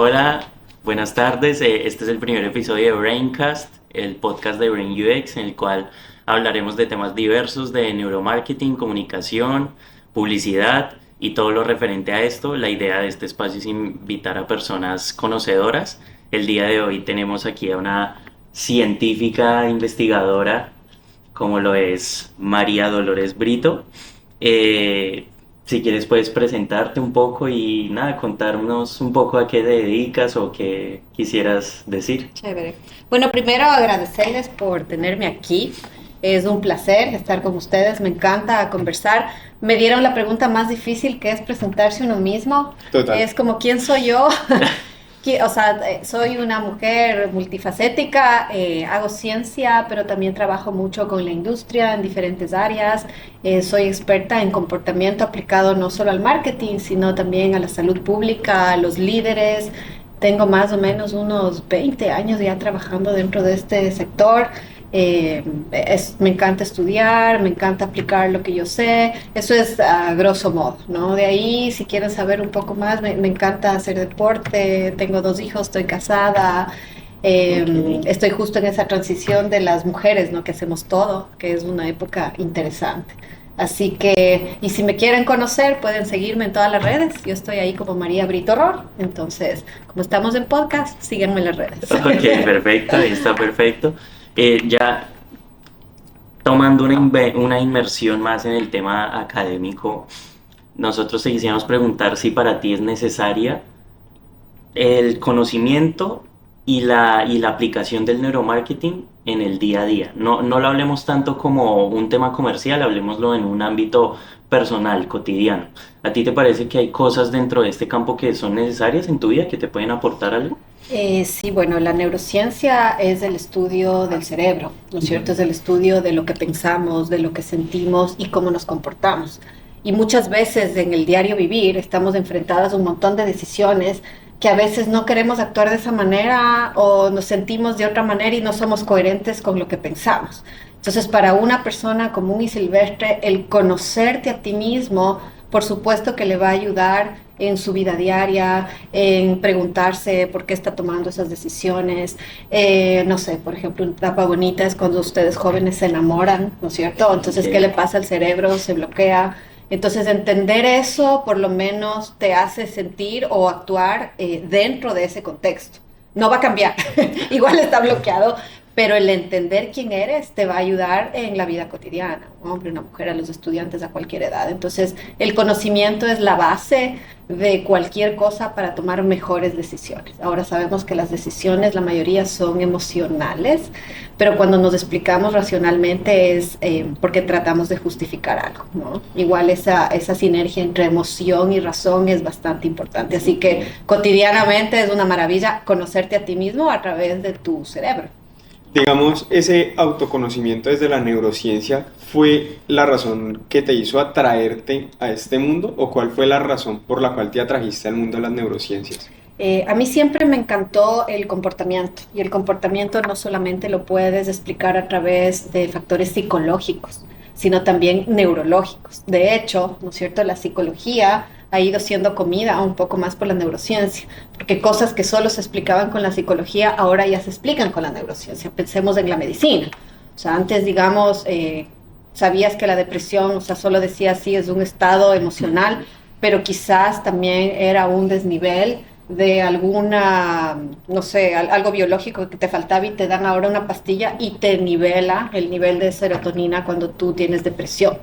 Hola, buenas tardes. Este es el primer episodio de Braincast, el podcast de Brain UX, en el cual hablaremos de temas diversos de neuromarketing, comunicación, publicidad y todo lo referente a esto. La idea de este espacio es invitar a personas conocedoras. El día de hoy tenemos aquí a una científica investigadora como lo es María Dolores Brito. Eh, si quieres puedes presentarte un poco y nada, contarnos un poco a qué te dedicas o qué quisieras decir. Chévere. Bueno, primero agradecerles por tenerme aquí. Es un placer estar con ustedes. Me encanta conversar. Me dieron la pregunta más difícil, que es presentarse uno mismo. Total. Es como, ¿quién soy yo? O sea, soy una mujer multifacética, hago ciencia, pero también trabajo mucho con la industria en diferentes áreas. Soy experta en comportamiento aplicado no solo al marketing, sino también a la salud pública, a los líderes. Tengo más o menos unos 20 años ya trabajando dentro de este sector. Me encanta estudiar, me encanta aplicar lo que yo sé. Eso es a grosso modo, ¿no? De ahí, si quieren saber un poco más, me encanta hacer deporte. Tengo 2 hijos, estoy casada. Estoy justo en esa transición de las mujeres, ¿no? Que hacemos todo, que es una época interesante. Así que, y si me quieren conocer, pueden seguirme en todas las redes. Yo estoy ahí como María Brito Ror. Entonces, como estamos en podcast, síganme en las redes. Ok, perfecto, ahí está perfecto. Ya tomando una inmersión más en el tema académico, nosotros te quisiéramos preguntar si para ti es necesaria el conocimiento y la aplicación del neuromarketing en el día a día. No lo hablemos tanto como un tema comercial, hablemoslo en un ámbito personal, cotidiano. ¿A ti te parece que hay cosas dentro de este campo que son necesarias en tu vida, que te pueden aportar algo? Sí, bueno, la neurociencia es el estudio del cerebro, ¿no es cierto? Es el estudio de lo que pensamos, de lo que sentimos y cómo nos comportamos. Y muchas veces en el diario vivir estamos enfrentadas a un montón de decisiones que a veces no queremos actuar de esa manera o nos sentimos de otra manera y no somos coherentes con lo que pensamos. Entonces, para una persona común y silvestre, el conocerte a ti mismo, por supuesto que le va a ayudar en su vida diaria, en preguntarse por qué está tomando esas decisiones. No sé, por ejemplo, una etapa bonita es cuando ustedes jóvenes se enamoran, ¿no es cierto? Entonces, ¿qué le pasa al cerebro? Se bloquea. Entonces, entender eso por lo menos te hace sentir o actuar dentro de ese contexto. No va a cambiar, igual está bloqueado, pero el entender quién eres te va a ayudar en la vida cotidiana, un hombre, una mujer, a los estudiantes a cualquier edad. Entonces, el conocimiento es la base de cualquier cosa para tomar mejores decisiones. Ahora sabemos que las decisiones, la mayoría son emocionales, pero cuando nos explicamos racionalmente es porque tratamos de justificar algo, ¿no? Igual esa sinergia entre emoción y razón es bastante importante. Así que cotidianamente es una maravilla conocerte a ti mismo a través de tu cerebro. Digamos, ese autoconocimiento desde la neurociencia, ¿fue la razón que te hizo atraerte a este mundo o cuál fue la razón por la cual te atrajiste al mundo de las neurociencias? A mí siempre me encantó el comportamiento y el comportamiento no solamente lo puedes explicar a través de factores psicológicos, sino también neurológicos. De hecho, ¿no es cierto? La psicología ha ido siendo comida un poco más por la neurociencia, porque cosas que solo se explicaban con la psicología ahora ya se explican con la neurociencia. Pensemos en la medicina. O sea, antes, digamos, sabías que la depresión, o sea, solo decías sí, es un estado emocional, pero quizás también era un desnivel de alguna, no sé, algo biológico que te faltaba y te dan ahora una pastilla y te nivela el nivel de serotonina cuando tú tienes depresión.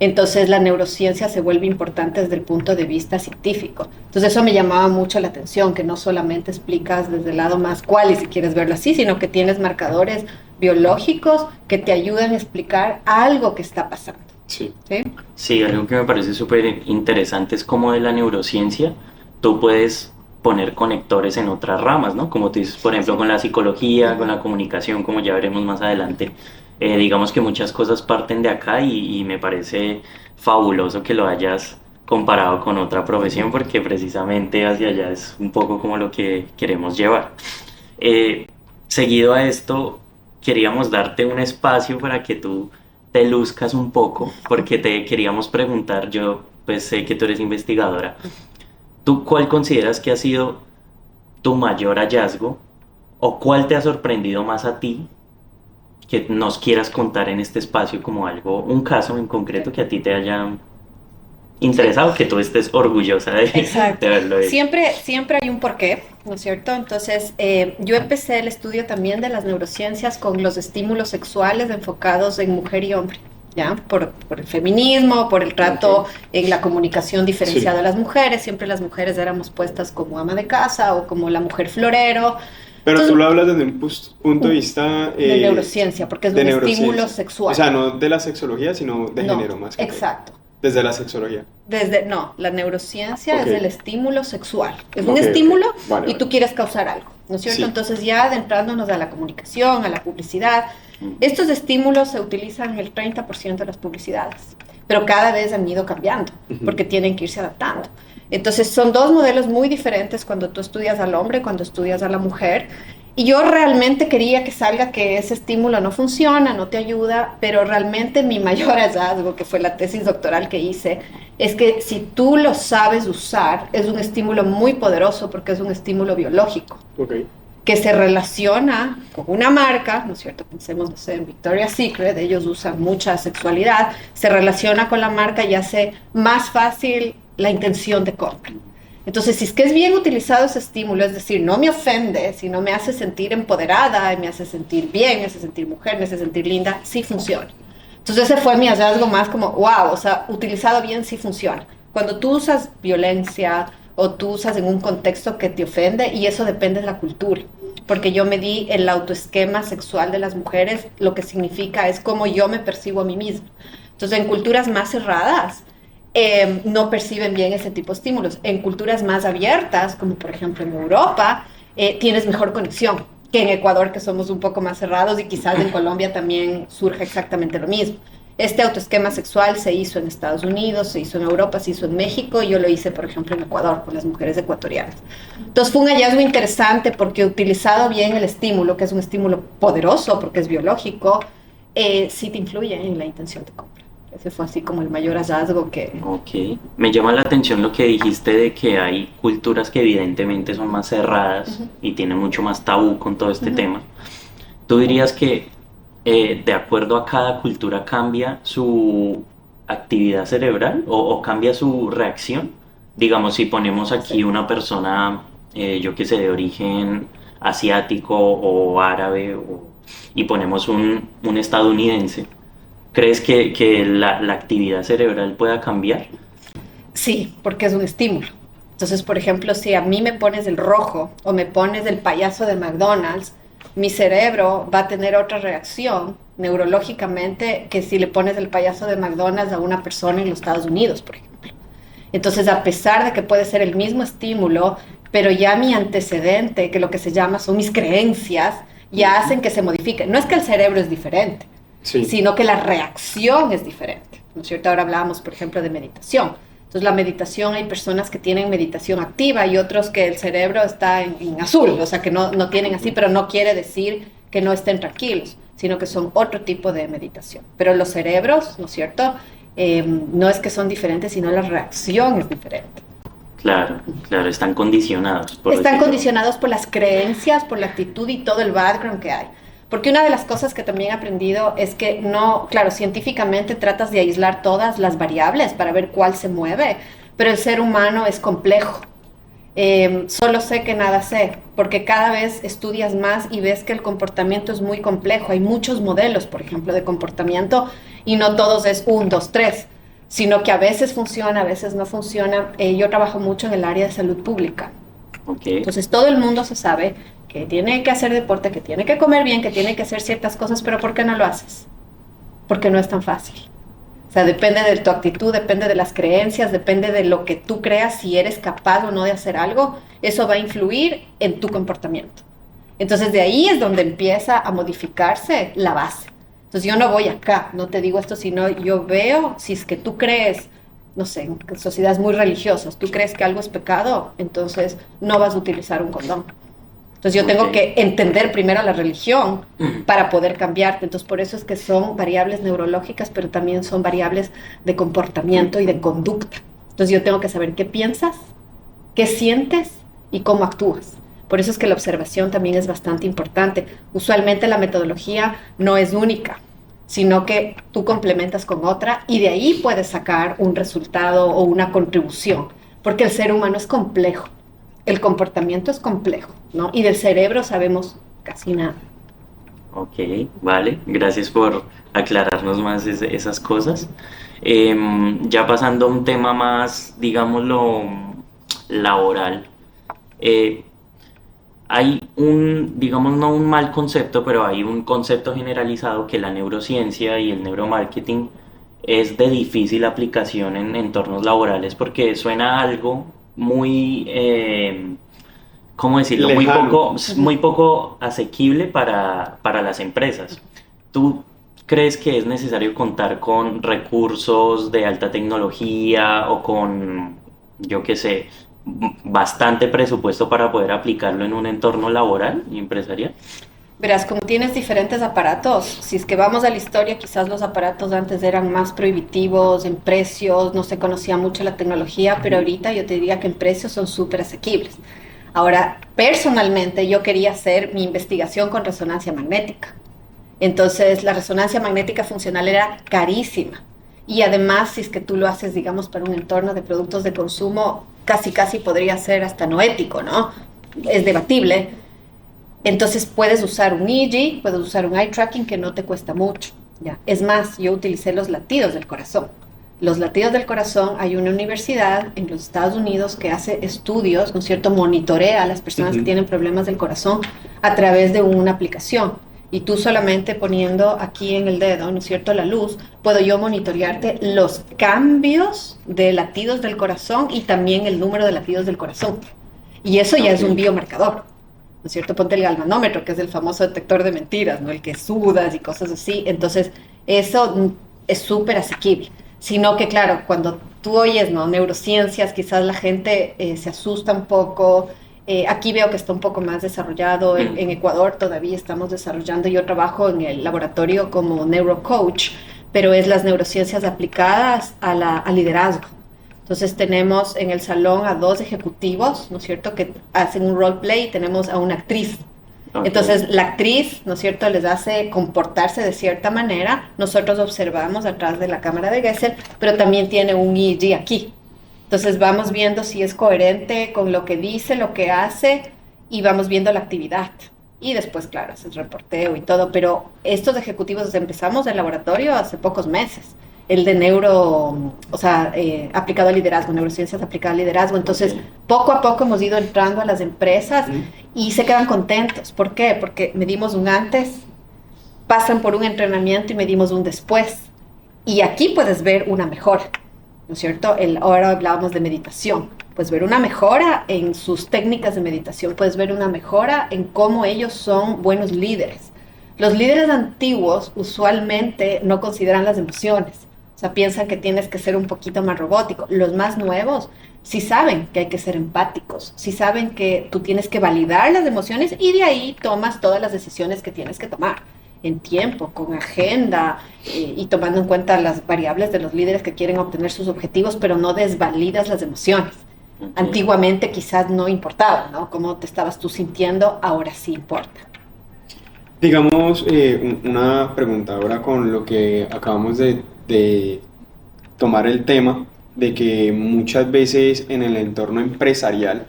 Entonces la neurociencia se vuelve importante desde el punto de vista científico. Entonces eso me llamaba mucho la atención, que no solamente explicas desde el lado más cual, si quieres verlo así, sino que tienes marcadores biológicos que te ayudan a explicar algo que está pasando. Sí. ¿Sí? Sí, algo que me parece súper interesante es cómo de la neurociencia tú puedes poner conectores en otras ramas, ¿no? Como tú dices, por ejemplo, con la psicología, con la comunicación, como ya veremos más adelante. Digamos que muchas cosas parten de acá y me parece fabuloso que lo hayas comparado con otra profesión porque precisamente hacia allá es un poco como lo que queremos llevar. Eh, Seguido a esto, queríamos darte un espacio para que tú te luzcas un poco porque te queríamos preguntar, yo pues sé que tú eres investigadora. ¿Tú cuál consideras que ha sido tu mayor hallazgo o cuál te ha sorprendido más a ti que nos quieras contar en este espacio como algo, un caso en concreto que a ti te haya interesado, que tú estés orgullosa Exacto. de haberlo hecho. Siempre hay un porqué, ¿no es cierto? Entonces, yo empecé el estudio también de las neurociencias con los estímulos sexuales enfocados en mujer y hombre, ¿ya? Por el feminismo, por el trato en la comunicación diferenciada de las mujeres. Siempre las mujeres éramos puestas como ama de casa o como la mujer florero. Pero Entonces, tú lo hablas desde un punto de vista de neurociencia, porque es un estímulo sexual. O sea, no de la sexología, sino de género más que exacto. todo. Desde la sexología. La neurociencia es el estímulo sexual. Es un Ok, estímulo Vale, y tú quieres causar algo, ¿no es cierto? Sí. Entonces ya adentrándonos a la comunicación, a la publicidad, estos estímulos se utilizan en el 30% de las publicidades, pero cada vez han ido cambiando porque tienen que irse adaptando. Entonces son dos modelos muy diferentes cuando tú estudias al hombre, cuando estudias a la mujer. Y yo realmente quería que salga que ese estímulo no funciona, no te ayuda, pero realmente mi mayor hallazgo, que fue la tesis doctoral que hice, es que si tú lo sabes usar, es un estímulo muy poderoso porque es un estímulo biológico. Que se relaciona con una marca, ¿no es cierto? Pensemos, no sé, en Victoria's Secret, ellos usan mucha sexualidad, se relaciona con la marca y hace más fácil la intención de compra. Entonces, si es que es bien utilizado ese estímulo, es decir, no me ofende, sino me hace sentir empoderada, me hace sentir bien, me hace sentir mujer, me hace sentir linda, sí funciona. Entonces, ese fue mi hallazgo más como, wow, o sea, utilizado bien sí funciona. Cuando tú usas violencia o tú usas en un contexto que te ofende, y eso depende de la cultura, porque yo me di el autoesquema sexual de las mujeres, lo que significa es cómo yo me percibo a mí misma. Entonces, en culturas más cerradas, no perciben bien ese tipo de estímulos. En culturas más abiertas, como por ejemplo en Europa, tienes mejor conexión que en Ecuador, que somos un poco más cerrados, y quizás en Colombia también surge exactamente lo mismo. Este autoesquema sexual se hizo en Estados Unidos, se hizo en Europa, se hizo en México, y yo lo hice, por ejemplo, en Ecuador, con las mujeres ecuatorianas. Entonces fue un hallazgo interesante porque utilizado bien el estímulo, que es un estímulo poderoso porque es biológico, sí te influye en la intención de compra. Ese fue así como el mayor hallazgo que... Ok. Me llama la atención lo que dijiste de que hay culturas que evidentemente son más cerradas y tienen mucho más tabú con todo este tema. ¿Tú dirías que de acuerdo a cada cultura cambia su actividad cerebral o cambia su reacción? Digamos, si ponemos aquí una persona, yo que sé, de origen asiático o árabe y ponemos un estadounidense, ¿crees que la actividad cerebral pueda cambiar? Sí, porque es un estímulo. Entonces, por ejemplo, si a mí me pones el rojo o me pones el payaso de McDonald's, mi cerebro va a tener otra reacción neurológicamente que si le pones el payaso de McDonald's a una persona en los Estados Unidos, por ejemplo. Entonces, a pesar de que puede ser el mismo estímulo, pero ya mi antecedente, que lo que se llama son mis creencias, ya hacen que se modifique. No es que el cerebro es diferente, sino que la reacción es diferente, ¿no es cierto? Ahora hablábamos, por ejemplo, de meditación. Entonces, la meditación, hay personas que tienen meditación activa y otros que el cerebro está en azul, o sea, que no tienen así, pero no quiere decir que no estén tranquilos, sino que son otro tipo de meditación. Pero los cerebros, ¿no es cierto? No es que son diferentes, sino la reacción es diferente. Claro, claro, están condicionados. Están condicionados por las creencias, por la actitud y todo el background que hay. Porque una de las cosas que también he aprendido es que no, claro, científicamente tratas de aislar todas las variables para ver cuál se mueve, pero el ser humano es complejo. Solo sé que nada sé, porque cada vez estudias más y ves que el comportamiento es muy complejo. Hay muchos modelos, por ejemplo, de comportamiento y no todos es 1, 2, 3, sino que a veces funciona, a veces no funciona. Yo trabajo mucho en el área de salud pública. Entonces todo el mundo se sabe que tiene que hacer deporte, que tiene que comer bien, que tiene que hacer ciertas cosas, pero ¿por qué no lo haces? Porque no es tan fácil. O sea, depende de tu actitud, depende de las creencias, depende de lo que tú creas, si eres capaz o no de hacer algo, eso va a influir en tu comportamiento. Entonces de ahí es donde empieza a modificarse la base. Entonces yo no voy acá, no te digo esto, sino yo veo, si es que tú crees, no sé, en sociedades muy religiosas, tú crees que algo es pecado, entonces no vas a utilizar un condón. Entonces yo tengo que entender primero la religión para poder cambiarte. Entonces por eso es que son variables neurológicas, pero también son variables de comportamiento y de conducta. Entonces yo tengo que saber qué piensas, qué sientes y cómo actúas. Por eso es que la observación también es bastante importante. Usualmente la metodología no es única, sino que tú complementas con otra y de ahí puedes sacar un resultado o una contribución, porque el ser humano es complejo, el comportamiento es complejo, ¿no? Y del cerebro sabemos casi nada. Ok, vale, gracias por aclararnos más esas cosas. Ya pasando a un tema más, digámoslo, laboral. eh, Hay un, digamos, no un mal concepto, pero hay un concepto generalizado que la neurociencia y el neuromarketing es de difícil aplicación en entornos laborales porque suena a algo muy, ¿cómo decirlo? Lejano. Muy poco asequible para las empresas. ¿Tú crees que es necesario contar con recursos de alta tecnología o con, yo qué sé, bastante presupuesto para poder aplicarlo en un entorno laboral y empresarial? Verás, como tienes diferentes aparatos, si es que vamos a la historia, quizás los aparatos antes eran más prohibitivos en precios, no se conocía mucho la tecnología, pero ahorita yo te diría que en precios son súper asequibles. Ahora, personalmente yo quería hacer mi investigación con resonancia magnética. Entonces, la resonancia magnética funcional era carísima. Y además, si es que tú lo haces, digamos, para un entorno de productos de consumo, casi, casi podría ser hasta no ético, ¿no? Es debatible. Entonces, puedes usar un EEG, puedes usar un eye tracking que no te cuesta mucho, ¿ya? Es más, yo utilicé los latidos del corazón. Los latidos del corazón, hay una universidad en los Estados Unidos que hace estudios, ¿no es cierto? Monitorea a las personas que tienen problemas del corazón a través de una aplicación. Y tú solamente poniendo aquí en el dedo, ¿no es cierto?, la luz, puedo yo monitorearte los cambios de latidos del corazón y también el número de latidos del corazón. Y eso ya es un biomarcador, ¿no es cierto? Ponte el galvanómetro, que es el famoso detector de mentiras, ¿no? El que sudas y cosas así. Entonces, eso es súper asequible. Sino que, claro, cuando tú oyes, ¿no?, neurociencias, quizás la gente se asusta un poco. Aquí veo que está un poco más desarrollado. En Ecuador todavía estamos desarrollando. Yo trabajo en el laboratorio como neurocoach, pero es las neurociencias aplicadas al liderazgo. Entonces tenemos en el salón a dos ejecutivos, ¿no es cierto?, que hacen un roleplay y tenemos a una actriz. Ok. Entonces la actriz, ¿no es cierto?, les hace comportarse de cierta manera. Nosotros observamos atrás de la cámara de Gesell, pero también tiene un EEG aquí. Entonces vamos viendo si es coherente con lo que dice, lo que hace, y vamos viendo la actividad. Y después, claro, es el reporteo y todo. Pero estos ejecutivos empezamos el laboratorio hace pocos meses. El de aplicado al liderazgo, neurociencias aplicadas al liderazgo. Entonces, poco a poco hemos ido entrando a las empresas y se quedan contentos. ¿Por qué? Porque medimos un antes, pasan por un entrenamiento y medimos un después. Y aquí puedes ver una mejora, ¿no es cierto? Ahora hablábamos de meditación. Puedes ver una mejora en sus técnicas de meditación, puedes ver una mejora en cómo ellos son buenos líderes. Los líderes antiguos usualmente no consideran las emociones, o sea, piensan que tienes que ser un poquito más robótico. Los más nuevos sí saben que hay que ser empáticos, sí saben que tú tienes que validar las emociones y de ahí tomas todas las decisiones que tienes que tomar en tiempo, con agenda y tomando en cuenta las variables de los líderes que quieren obtener sus objetivos, pero no desvalidas las emociones. Antiguamente quizás no importaba, ¿no? Cómo te estabas tú sintiendo, ahora sí importa. Digamos, una pregunta ahora con lo que acabamos de tomar el tema de que muchas veces en el entorno empresarial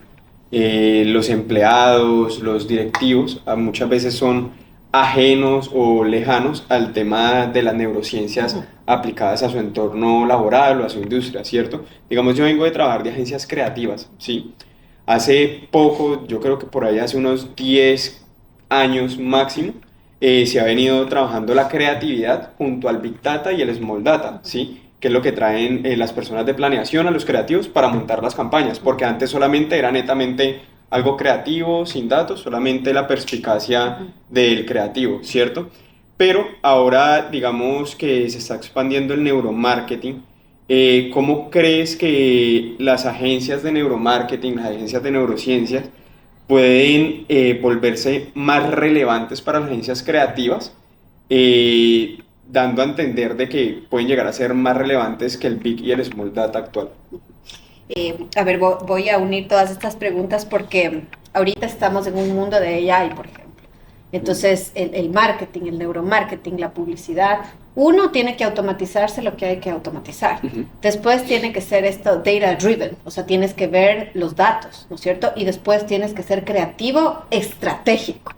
los empleados, los directivos, muchas veces son ajenos o lejanos al tema de las neurociencias aplicadas a su entorno laboral o a su industria, ¿cierto? Digamos, yo vengo de trabajar de agencias creativas, ¿sí? Hace poco, yo creo que por ahí hace unos 10 años máximo, se ha venido trabajando la creatividad junto al Big Data y el Small Data, ¿sí? Que es lo que traen las personas de planeación a los creativos para montar las campañas, porque antes solamente era netamente algo creativo, sin datos, solamente la perspicacia del creativo, ¿cierto? Pero ahora digamos que se está expandiendo el neuromarketing. ¿Cómo crees que las agencias de neuromarketing, las agencias de neurociencias, pueden volverse más relevantes para las agencias creativas, dando a entender de que pueden llegar a ser más relevantes que el Big y el Small Data actual? A ver, voy a unir todas estas preguntas porque ahorita estamos en un mundo de AI, por ejemplo. Entonces, el marketing, el neuromarketing, la publicidad, uno tiene que automatizarse lo que hay que automatizar. Después tiene que ser esto data driven, o sea, tienes que ver los datos, ¿no es cierto? Y después tienes que ser creativo, estratégico.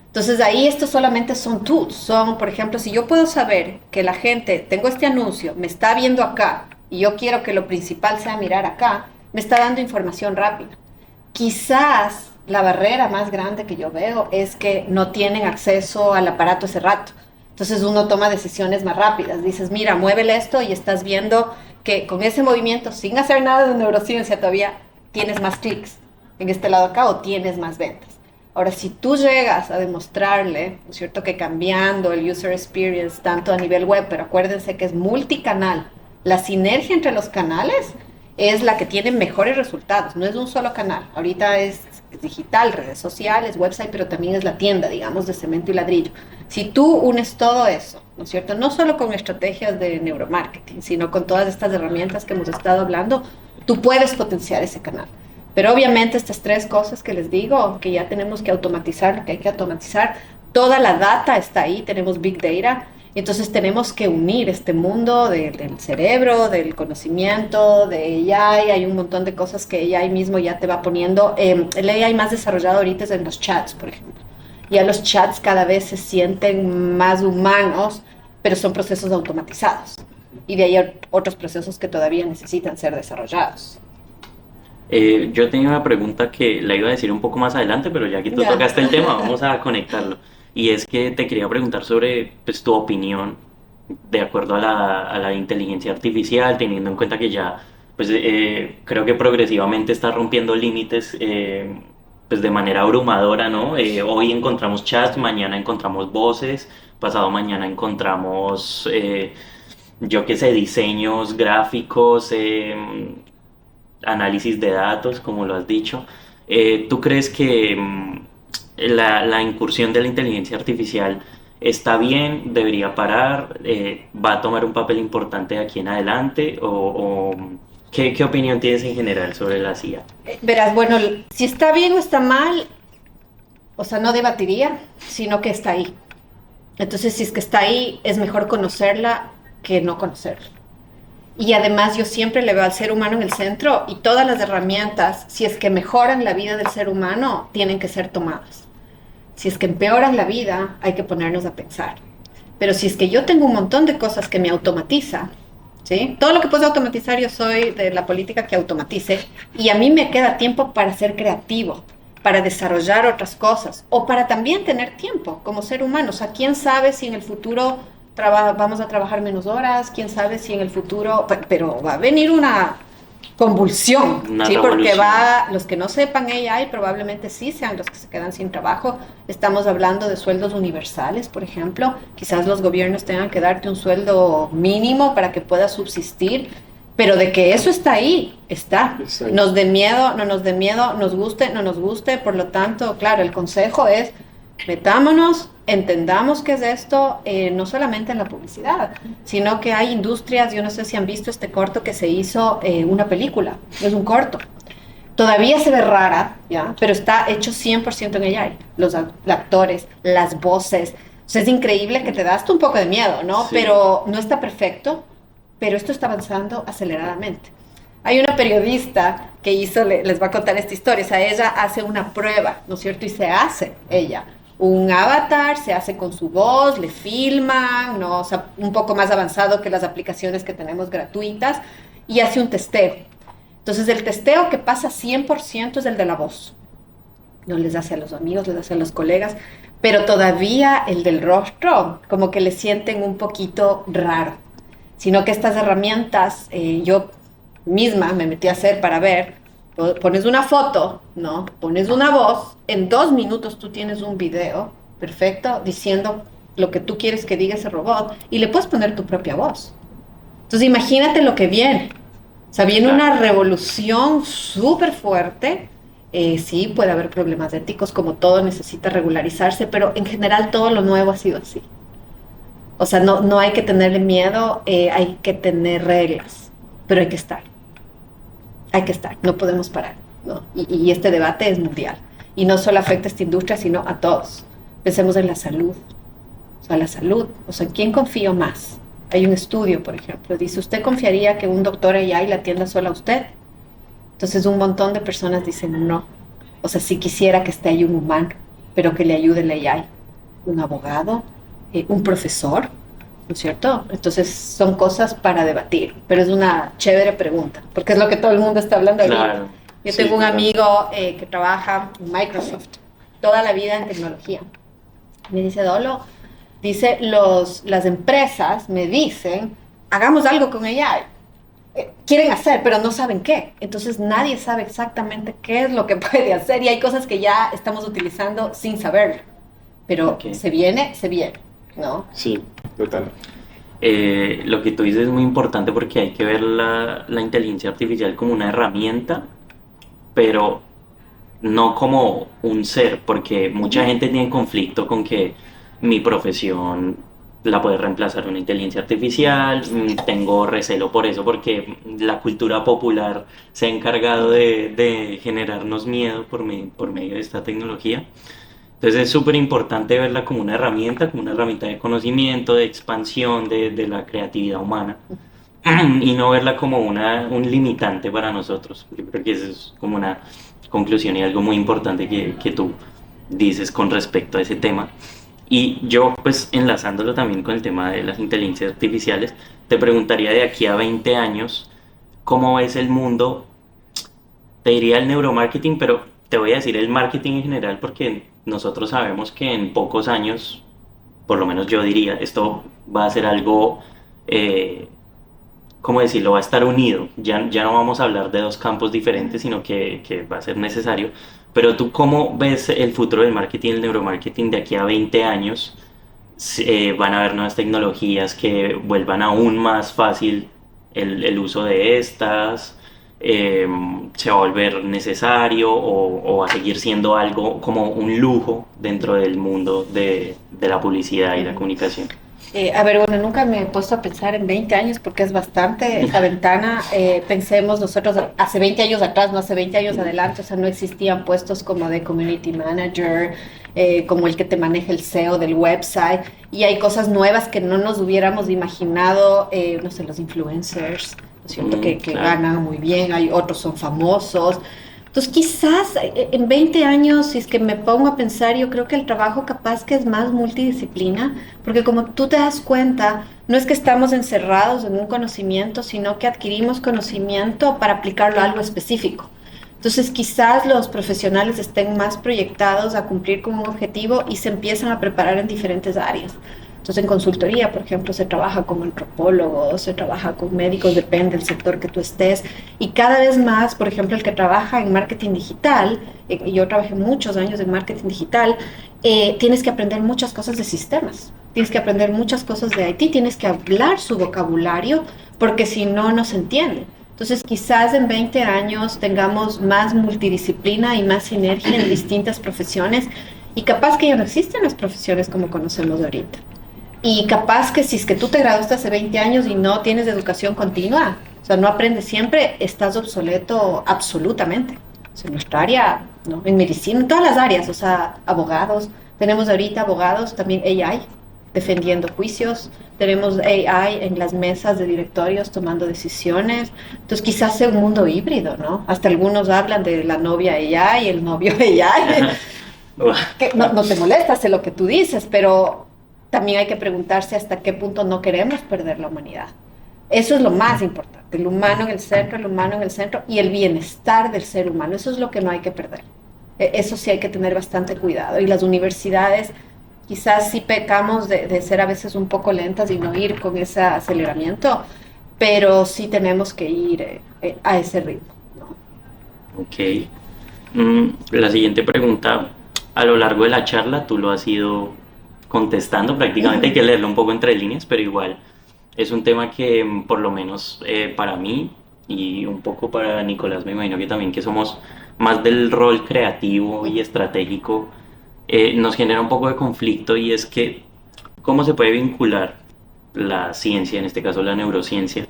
Entonces, ahí esto solamente son tools. Son, por ejemplo, si yo puedo saber que la gente, tengo este anuncio, me está viendo acá, y yo quiero que lo principal sea mirar acá, me está dando información rápida. Quizás la barrera más grande que yo veo es que no tienen acceso al aparato ese rato. Entonces uno toma decisiones más rápidas. Dices, mira, muévele esto y estás viendo que con ese movimiento, sin hacer nada de neurociencia todavía, tienes más clics en este lado acá o tienes más ventas. Ahora, si tú llegas a demostrarle, ¿no es cierto?, que cambiando el user experience tanto a nivel web, pero acuérdense que es multicanal, la sinergia entre los canales es la que tiene mejores resultados, no es un solo canal. Ahorita es digital, redes sociales, website, pero también es la tienda, digamos, de cemento y ladrillo. Si tú unes todo eso, ¿no es cierto?, no solo con estrategias de neuromarketing, sino con todas estas herramientas que hemos estado hablando, tú puedes potenciar ese canal. Pero obviamente estas tres cosas que les digo, que ya tenemos que automatizar, lo que hay que automatizar, toda la data está ahí, tenemos Big Data, entonces tenemos que unir este mundo del cerebro, del conocimiento, de AI, hay un montón de cosas que AI mismo ya te va poniendo. El AI más desarrollado ahorita es en los chats, por ejemplo. Ya los chats cada vez se sienten más humanos, pero son procesos automatizados. Y de ahí otros procesos que todavía necesitan ser desarrollados. Yo tenía una pregunta que la iba a decir un poco más adelante, pero ya que tú Ya. tocaste el tema, vamos a conectarlo. Y es que te quería preguntar sobre pues, tu opinión de acuerdo a la inteligencia artificial, teniendo en cuenta que ya pues, creo que progresivamente está rompiendo límites pues, de manera abrumadora, ¿no? Hoy encontramos chats, mañana encontramos voces, pasado mañana encontramos, yo qué sé, diseños gráficos, análisis de datos, como lo has dicho. ¿Tú crees que la incursión de la inteligencia artificial está bien, debería parar, va a tomar un papel importante de aquí en adelante o qué opinión tienes en general sobre la CIA? Verás, bueno, si está bien o está mal, o sea, no debatiría, sino que está ahí. Entonces, si es que está ahí, es mejor conocerla que no conocerla. Y además yo siempre le veo al ser humano en el centro y todas las herramientas, si es que mejoran la vida del ser humano, tienen que ser tomadas. Si es que empeoran la vida, hay que ponernos a pensar. Pero si es que yo tengo un montón de cosas que me automatizan, ¿sí? Todo lo que puedo automatizar, yo soy de la política que automatice y a mí me queda tiempo para ser creativo, para desarrollar otras cosas o para también tener tiempo como ser humano. O sea, ¿quién sabe si en el futuro vamos a trabajar menos horas? ¿Quién sabe si en el futuro, pero va a venir una convulsión, Una ¿sí? Porque revolución. los que no sepan AI probablemente sí sean los que se quedan sin trabajo. Estamos hablando de sueldos universales, por ejemplo. Quizás los gobiernos tengan que darte un sueldo mínimo para que puedas subsistir, pero de que eso está ahí, está. Exacto. Nos dé miedo, no nos dé miedo, nos guste, no nos guste. Por lo tanto, claro, el consejo es metámonos, entendamos qué es esto, no solamente en la publicidad, sino que hay industrias, yo no sé si han visto este corto que se hizo, una película, es un corto. Todavía se ve rara, ¿ya? Pero está hecho 100% en AI. Los actores, las voces. O sea, es increíble que te da hasta un poco de miedo, ¿no? Sí. Pero no está perfecto, pero esto está avanzando aceleradamente. Hay una periodista que hizo, les va a contar esta historia, o sea, ella hace una prueba, ¿no es cierto? Y se hace ella un avatar, se hace con su voz, le filman, ¿no? O sea, un poco más avanzado que las aplicaciones que tenemos gratuitas, y hace un testeo. Entonces, el testeo que pasa 100% es el de la voz. No les hace a los amigos, les hace a los colegas, pero todavía el del rostro, como que le sienten un poquito raro. Sino que estas herramientas, yo misma me metí a hacer para ver, pones una foto, ¿no? Pones una voz, en 2 minutos tú tienes un video perfecto diciendo lo que tú quieres que diga ese robot y le puedes poner tu propia voz. Entonces imagínate lo que viene. O sea, viene una revolución súper fuerte. Sí, puede haber problemas éticos, como todo necesita regularizarse, pero en general todo lo nuevo ha sido así. O sea, no hay que tenerle miedo, hay que tener reglas, pero hay que estar. hay que estar, no podemos parar, ¿no? Y este debate es mundial. Y no solo afecta a esta industria, sino a todos. Pensemos en la salud. O sea, la salud. O sea, ¿en quién confío más? Hay un estudio, por ejemplo, dice, ¿usted confiaría que un doctor AI le atienda solo a usted? Entonces un montón de personas dicen no. O sea, si quisiera que esté ahí un humano, pero que le ayude el AI. Un abogado, un profesor, ¿no es cierto? Entonces son cosas para debatir, pero es una chévere pregunta, porque es lo que todo el mundo está hablando ahorita. Claro. Yo Sí, tengo un claro. amigo que trabaja en Microsoft toda la vida en tecnología. Me dice, Dolo, dice, las empresas me dicen, hagamos algo con AI. Quieren hacer, pero no saben qué. Entonces nadie sabe exactamente qué es lo que puede hacer y hay cosas que ya estamos utilizando sin saberlo. Pero Ok. se viene, ¿no? Sí, total. Lo que tú dices es muy importante porque hay que ver la inteligencia artificial como una herramienta, pero no como un ser, porque mucha gente tiene conflicto con que mi profesión la puede reemplazar una inteligencia artificial. Tengo recelo por eso, porque la cultura popular se ha encargado de generarnos miedo por medio de esta tecnología. Entonces es súper importante verla como una herramienta de conocimiento, de expansión de la creatividad humana y no verla como un limitante para nosotros. Yo creo que eso es como una conclusión y algo muy importante que tú dices con respecto a ese tema. Y yo, pues enlazándolo también con el tema de las inteligencias artificiales, te preguntaría de aquí a 20 años, ¿cómo ves el mundo? Te diría el neuromarketing, pero te voy a decir el marketing en general porque nosotros sabemos que en pocos años, por lo menos yo diría, esto va a ser algo, eh, ¿cómo decirlo? Va a estar unido. Ya no vamos a hablar de dos campos diferentes, sino que va a ser necesario. Pero tú, ¿cómo ves el futuro del marketing y el neuromarketing de aquí a 20 años? Van a haber nuevas tecnologías que vuelvan aún más fácil el uso de estas. Se va a volver necesario o va a seguir siendo algo como un lujo dentro del mundo de la publicidad y la comunicación. A ver, bueno, nunca me he puesto a pensar en 20 años porque es bastante esa ventana. Pensemos nosotros hace 20 años atrás, no hace 20 años adelante, o sea, no existían puestos como de community manager, como el que te maneja el SEO del website, y hay cosas nuevas que no nos hubiéramos imaginado, no sé, los influencers, ¿no es cierto? Que Claro. ganan muy bien, hay otros son famosos. Entonces, quizás en 20 años, si es que me pongo a pensar, yo creo que el trabajo capaz que es más multidisciplina, porque como tú te das cuenta, no es que estamos encerrados en un conocimiento, sino que adquirimos conocimiento para aplicarlo a algo específico. Entonces, quizás los profesionales estén más proyectados a cumplir con un objetivo y se empiezan a preparar en diferentes áreas. Entonces, en consultoría, por ejemplo, se trabaja con antropólogos, se trabaja con médicos, depende del sector que tú estés. Y cada vez más, por ejemplo, el que trabaja en marketing digital, yo trabajé muchos años en marketing digital, tienes que aprender muchas cosas de sistemas, tienes que aprender muchas cosas de IT, tienes que hablar su vocabulario, porque si no, no se entiende. Entonces, quizás en 20 años tengamos más multidisciplina y más sinergia en distintas profesiones, y capaz que ya no existen las profesiones como conocemos ahorita. Y capaz que si es que tú te graduaste hace 20 años y no tienes educación continua, o sea, no aprendes siempre, estás obsoleto absolutamente. O sea, en nuestra área, ¿no? En medicina, en todas las áreas, o sea, abogados, tenemos ahorita abogados, también AI, defendiendo juicios, tenemos AI en las mesas de directorios tomando decisiones, entonces quizás sea un mundo híbrido, ¿no? Hasta algunos hablan de la novia AI, el novio AI, que no te molesta, sé lo que tú dices, pero también hay que preguntarse hasta qué punto no queremos perder la humanidad. Eso es lo más importante, el humano en el humano en el centro y el bienestar del ser humano, eso es lo que no hay que perder. Eso sí hay que tener bastante cuidado. Y las universidades quizás sí pecamos de ser a veces un poco lentas y no ir con ese aceleramiento, pero sí tenemos que ir a ese ritmo, ¿no? Ok. La siguiente pregunta, a lo largo de la charla tú lo has ido contestando, prácticamente hay que leerlo un poco entre líneas, pero igual es un tema que por lo menos para mí y un poco para Nicolás, me imagino que también que somos más del rol creativo y estratégico, nos genera un poco de conflicto y es que cómo se puede vincular la ciencia, en este caso la neurociencia,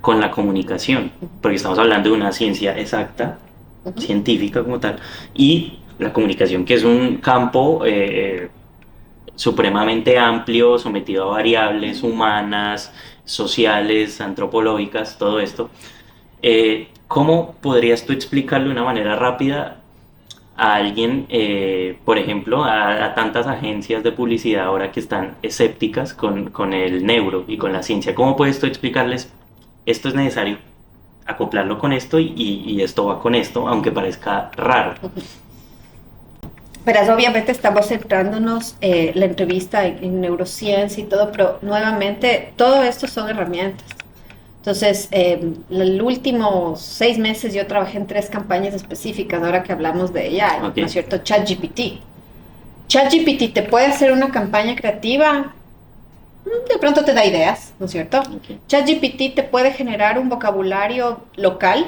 con la comunicación, porque estamos hablando de una ciencia exacta, científica como tal, y la comunicación, que es un campo supremamente amplio, sometido a variables humanas, sociales, antropológicas, todo esto. ¿Cómo podrías tú explicarlo de una manera rápida a alguien, por ejemplo, a tantas agencias de publicidad ahora que están escépticas con el neuro y con la ciencia? ¿Cómo puedes tú explicarles esto es necesario acoplarlo con esto y esto va con esto, aunque parezca raro? Verás, obviamente estamos centrándonos la entrevista en neurociencia y todo, pero nuevamente todo esto son herramientas. Entonces, los últimos 6 meses yo trabajé en 3 campañas específicas, ahora que hablamos de AI, Okay. ¿no es cierto? ChatGPT. ChatGPT te puede hacer una campaña creativa, de pronto te da ideas, ¿no es cierto? Okay. ChatGPT te puede generar un vocabulario local,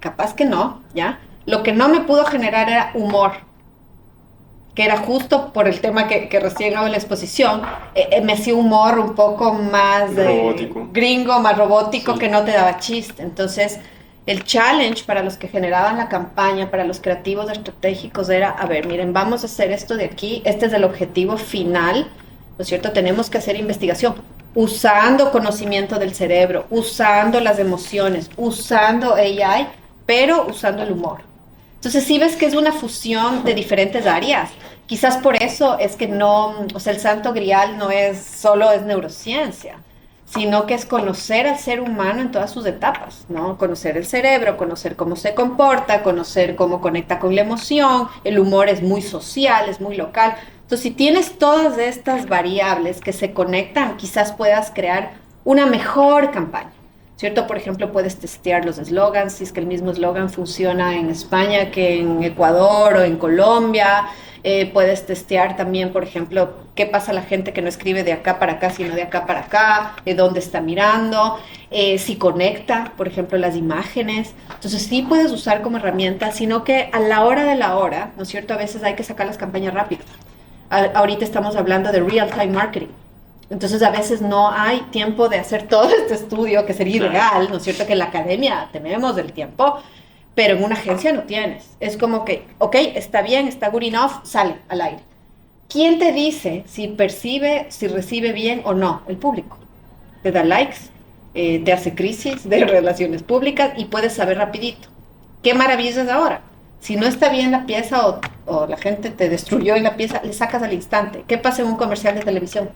capaz que no, ¿ya? Lo que no me pudo generar era humor, que era justo por el tema que recién hago en la exposición, me hacía humor un poco más Robótico. gringo, más robótico, Sí. que no te daba chiste. Entonces, el challenge para los que generaban la campaña, para los creativos estratégicos, era, a ver, miren, vamos a hacer esto de aquí, este es el objetivo final, ¿no es cierto? Tenemos que hacer investigación usando conocimiento del cerebro, usando las emociones, usando AI, pero usando el humor. Entonces, sí ves que es una fusión de diferentes áreas. Quizás por eso es que no, o sea, el santo grial no es solo es neurociencia, sino que es conocer al ser humano en todas sus etapas, ¿no? Conocer el cerebro, conocer cómo se comporta, conocer cómo conecta con la emoción, el humor es muy social, es muy local. Entonces, si tienes todas estas variables que se conectan, quizás puedas crear una mejor campaña. ¿Cierto? Por ejemplo, puedes testear los eslogans, si es que el mismo eslogan funciona en España que en Ecuador o en Colombia. Puedes testear también, por ejemplo, qué pasa a la gente que no escribe de acá para acá, sino de acá para acá, dónde está mirando, si conecta, por ejemplo, las imágenes. Entonces, sí puedes usar como herramienta, sino que a la hora de la hora, ¿no es cierto? A veces hay que sacar las campañas rápido. Ahorita estamos hablando de real-time marketing. Entonces a veces no hay tiempo de hacer todo este estudio, que sería ilegal, ¿no es cierto? Que en la academia tenemos el tiempo, pero en una agencia no tienes. Es como que, ok, está bien, está good enough, sale al aire. ¿Quién te dice si percibe, si recibe bien o no? El público. Te da likes, te hace crisis de relaciones públicas y puedes saber rapidito. ¿Qué maravilla es ahora? Si no está bien la pieza o la gente te destruyó en la pieza, le sacas al instante. ¿Qué pasa en un comercial de televisión?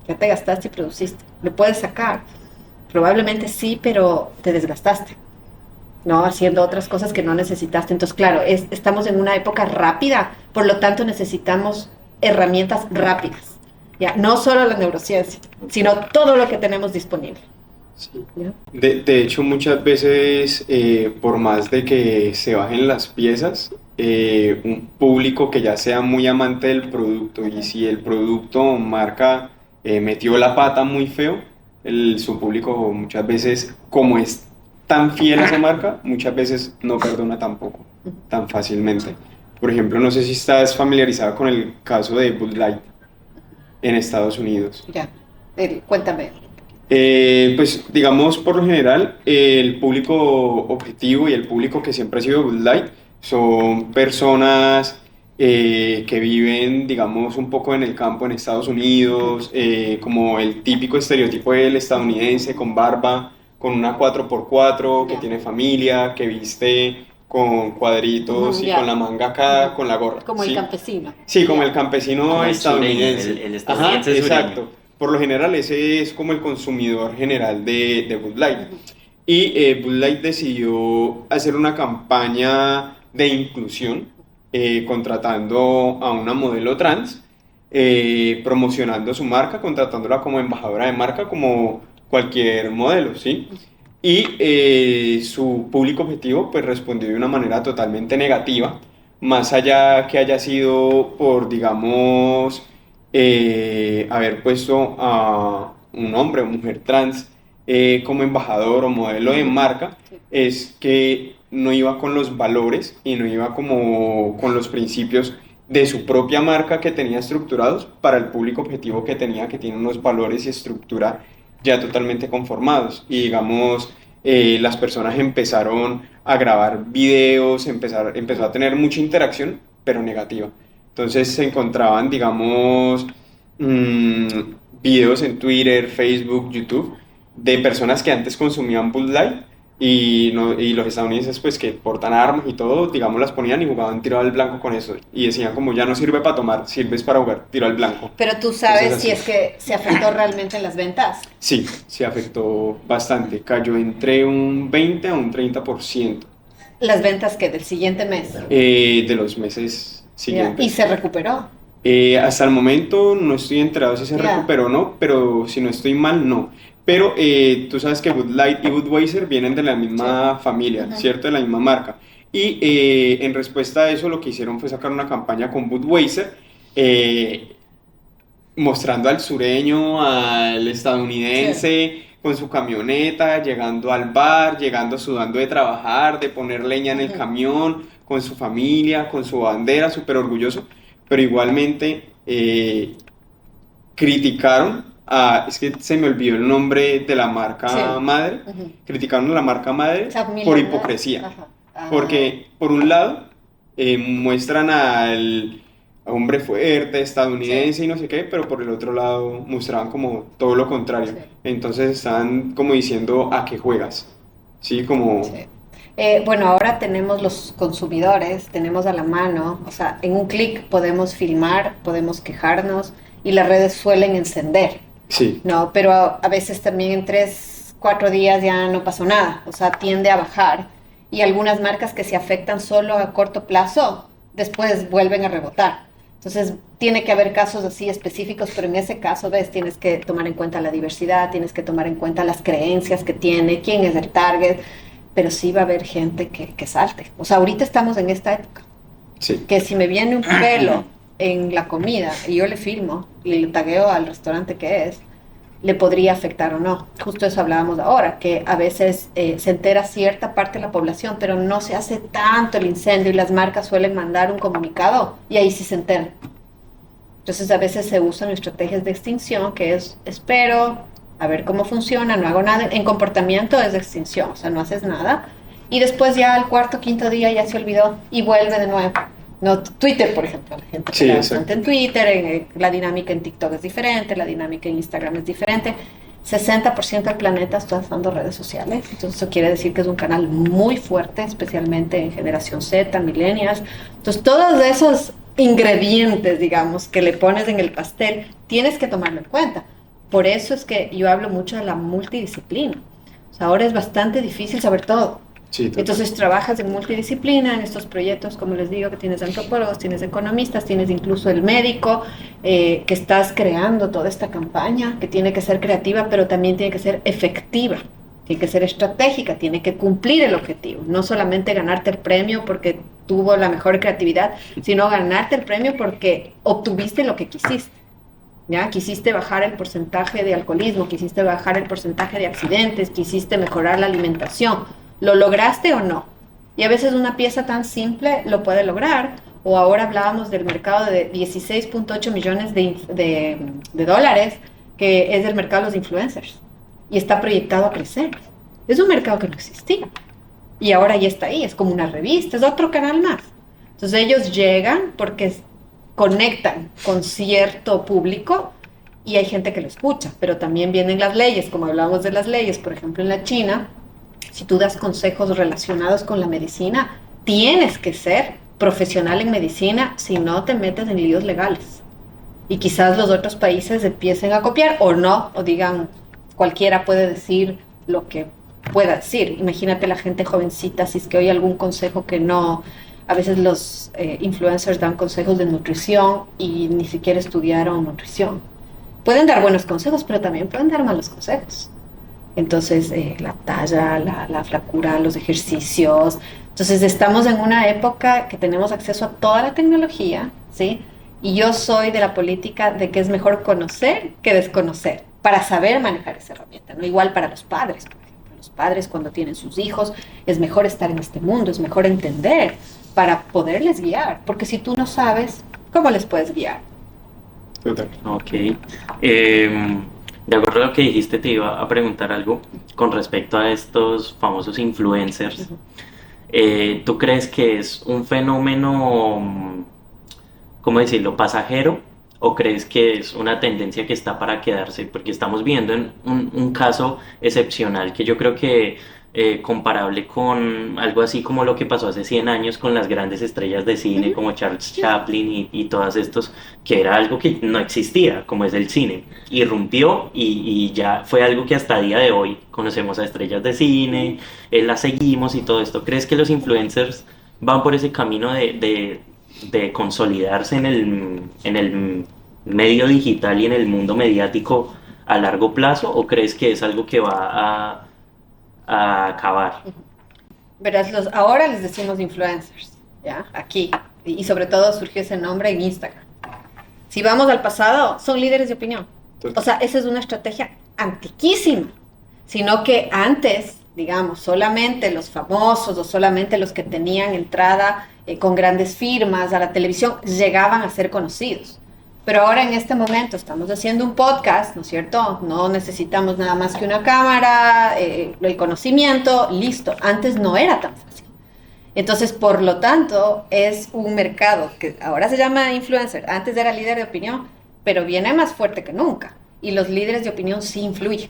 Ya te gastaste y produciste. ¿Lo puedes sacar? Probablemente sí, pero te desgastaste, ¿no? Haciendo otras cosas que no necesitaste. Entonces, claro, estamos en una época rápida, por lo tanto necesitamos herramientas rápidas. ¿Ya? No solo la neurociencia, sino todo lo que tenemos disponible. Sí. ¿Ya? De hecho, muchas veces, por más de que se bajen las piezas, un público que ya sea muy amante del producto y si el producto marca metió la pata muy feo, su público muchas veces, como es tan fiel a esa marca, muchas veces no perdona tampoco tan fácilmente. Por ejemplo, no sé si estás familiarizada con el caso de Bud Light en Estados Unidos. Ya. Cuéntame. Pues digamos, por lo general, el público objetivo y el público que siempre ha sido Bud Light son personas que viven, digamos, un poco en el campo en Estados Unidos, como el típico estereotipo del estadounidense con barba, con una 4x4, que Ya. tiene familia, que viste con cuadritos y Ya. con la manga acá, con la gorra. Como ¿sí? el campesino. Sí, como Ya. el campesino Como el estadounidense. sureño, el estadounidense Ajá, sureño. exacto. Por lo general, ese es como el consumidor general de Bud Light. Y Bud Light decidió hacer una campaña de inclusión, contratando a una modelo trans, promocionando su marca, contratándola como embajadora de marca, como cualquier modelo, ¿sí? Y su público objetivo pues respondió de una manera totalmente negativa, más allá que haya sido por, digamos, haber puesto a un hombre o mujer trans como embajador o modelo de marca, Sí. es que no iba con los valores y no iba como con los principios de su propia marca que tenía estructurados para el público objetivo que tenía, que tiene unos valores y estructura ya totalmente conformados. Y digamos, las personas empezaron a grabar videos, empezó a tener mucha interacción, pero negativa. Entonces se encontraban, digamos, mm, videos en Twitter, Facebook, YouTube, de personas que antes consumían Bud Light y, no, y los estadounidenses pues que portan armas y todo, digamos, las ponían y jugaban tiro al blanco con eso. Y decían como ya no sirve para tomar, sirve para jugar tiro al blanco. Pero tú sabes Entonces, si así. es que se afectó realmente en las ventas. Sí, se afectó bastante. Cayó entre un 20 a un 30% Las ventas que del siguiente mes. de los meses Ya, siguientes. y se recuperó. Hasta el momento no estoy enterado si se Ya. recuperó o no, pero si no estoy mal, no. Pero tú sabes que Bud Light y Budweiser vienen de la misma familia, Ujú. ¿cierto? De la misma marca. Y en respuesta a eso lo que hicieron fue sacar una campaña con Budweiser, eh, mostrando al sureño, al estadounidense, con su camioneta, llegando al bar, llegando sudando de trabajar, de poner leña en el Ujú. camión, con su familia, con su bandera, súper orgulloso, pero igualmente criticaron es que se me olvidó el nombre de la marca Sí. madre, Ujú. criticaron a la marca madre Chapman por Mills. hipocresía. Ajá. Ah. Porque, por un lado, muestran al hombre fuerte, estadounidense y no sé qué, pero por el otro lado mostraban como todo lo contrario. Sí. Entonces estaban como diciendo a qué juegas. Sí, como... Sí. Bueno, ahora tenemos los consumidores, tenemos a la mano, o sea, en un clic podemos filmar, podemos quejarnos y las redes suelen encender, Sí, ¿no? Pero a veces también en 3, 4 días ya no pasó nada, o sea, tiende a bajar y algunas marcas que se afectan solo a corto plazo, después vuelven a rebotar. Entonces, tiene que haber casos así específicos, pero en ese caso, ves, tienes que tomar en cuenta la diversidad, tienes que tomar en cuenta las creencias que tiene, quién es el target, pero sí va a haber gente que salte. O sea, ahorita estamos en esta época, sí. que si me viene un pelo en la comida y yo le filmo y le tagueo al restaurante que es, le podría afectar o no. Justo eso hablábamos ahora, que a veces se entera cierta parte de la población, pero no se hace tanto el incendio y las marcas suelen mandar un comunicado y ahí sí se enteran. Entonces a veces se usan estrategias de extinción, que es espero, a ver cómo funciona, no hago nada. En comportamiento es de extinción, o sea, no haces nada. Y después ya al cuarto, quinto día ya se olvidó y vuelve de nuevo. No, Twitter, por ejemplo, la gente Sí, pelea exacto. bastante en Twitter, la dinámica en TikTok es diferente, la dinámica en Instagram es diferente. 60% del planeta está usando redes sociales, entonces eso quiere decir que es un canal muy fuerte, especialmente en generación Z, millennials. Entonces todos esos ingredientes, digamos, que le pones en el pastel, tienes que tomarlo en cuenta. Por eso es que yo hablo mucho de la multidisciplina. O sea, ahora es bastante difícil saber todo. Sí, total. Entonces trabajas en multidisciplina, en estos proyectos, como les digo, que tienes antropólogos, tienes economistas, tienes incluso el médico, que estás creando toda esta campaña, que tiene que ser creativa, pero también tiene que ser efectiva, tiene que ser estratégica, tiene que cumplir el objetivo, no solamente ganarte el premio porque tuvo la mejor creatividad, sino ganarte el premio porque obtuviste lo que quisiste. ¿Ya? Quisiste bajar el porcentaje de alcoholismo, quisiste bajar el porcentaje de accidentes, quisiste mejorar la alimentación. ¿Lo lograste o no? Y a veces una pieza tan simple lo puede lograr. O ahora hablábamos del mercado de 16.8 millones de dólares, que es el mercado de los influencers. Y está proyectado a crecer. Es un mercado que no existía. Y ahora ya está ahí, es como una revista, es otro canal más. Entonces ellos llegan porque conectan con cierto público y hay gente que lo escucha, pero también vienen las leyes, como hablábamos de las leyes, por ejemplo en la China, si tú das consejos relacionados con la medicina, tienes que ser profesional en medicina, si no te metes en líos legales. Y quizás los otros países empiecen a copiar o no, o digan, cualquiera puede decir lo que pueda decir. Imagínate la gente jovencita, si es que oye algún consejo que no... A veces los influencers dan consejos de nutrición y ni siquiera estudiaron nutrición. Pueden dar buenos consejos, pero también pueden dar malos consejos. Entonces, la talla, la flacura, los ejercicios. Entonces, estamos en una época que tenemos acceso a toda la tecnología, ¿sí? Y yo soy de la política de que es mejor conocer que desconocer para saber manejar esa herramienta, ¿no? Igual para los padres, por ejemplo. Los padres cuando tienen sus hijos, es mejor estar en este mundo, es mejor entender para poderles guiar. Porque si tú no sabes, ¿cómo les puedes guiar? Total. Ok. De acuerdo a lo que dijiste, te iba a preguntar algo con respecto a estos famosos influencers. ¿Tú crees que es un fenómeno, cómo decirlo, pasajero? ¿O crees que es una tendencia que está para quedarse? Porque estamos viendo en un caso excepcional que yo creo que comparable con algo así como lo que pasó hace 100 años con las grandes estrellas de cine como Charles Chaplin y todos estos, que era algo que no existía, como es el cine. Irrumpió y ya fue algo que hasta día de hoy conocemos a estrellas de cine, las seguimos y todo esto. ¿Crees que los influencers van por ese camino de consolidarse en el medio digital y en el mundo mediático a largo plazo, o crees que es algo que va a acabar? Verás, ahora les decimos influencers, ¿ya? Aquí. Y sobre todo surgió ese nombre en Instagram. Si vamos al pasado, son líderes de opinión. O sea, esa es una estrategia antiquísima. Sino que antes, digamos, solamente los famosos o solamente los que tenían entrada con grandes firmas a la televisión llegaban a ser conocidos. Pero ahora en este momento estamos haciendo un podcast, ¿no es cierto? No necesitamos nada más que una cámara, el conocimiento, listo. Antes no era tan fácil. Entonces, por lo tanto, es un mercado que ahora se llama influencer. Antes era líder de opinión, pero viene más fuerte que nunca. Y los líderes de opinión sí influyen.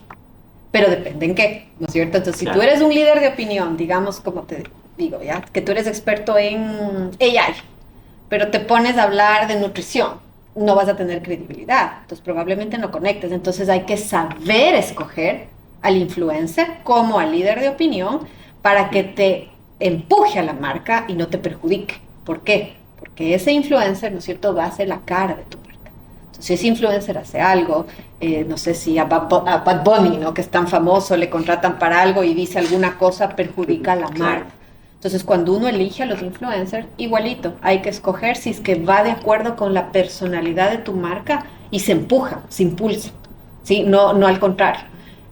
Pero depende en qué, ¿no es cierto? Entonces, si tú eres un líder de opinión, digamos, como te digo, ¿ya? Que tú eres experto en AI, pero te pones a hablar de nutrición, no vas a tener credibilidad, entonces probablemente no conectes. Entonces hay que saber escoger al influencer como al líder de opinión para que te empuje a la marca y no te perjudique. ¿Por qué? Porque ese influencer, ¿no es cierto?, va a ser la cara de tu marca. Entonces, si ese influencer hace algo, no sé si a Bad Bunny, ¿no?, que es tan famoso, le contratan para algo y dice alguna cosa, perjudica a la marca. Entonces, cuando uno elige a los influencers, igualito, hay que escoger si es que va de acuerdo con la personalidad de tu marca y se empuja, se impulsa, ¿sí? No al contrario.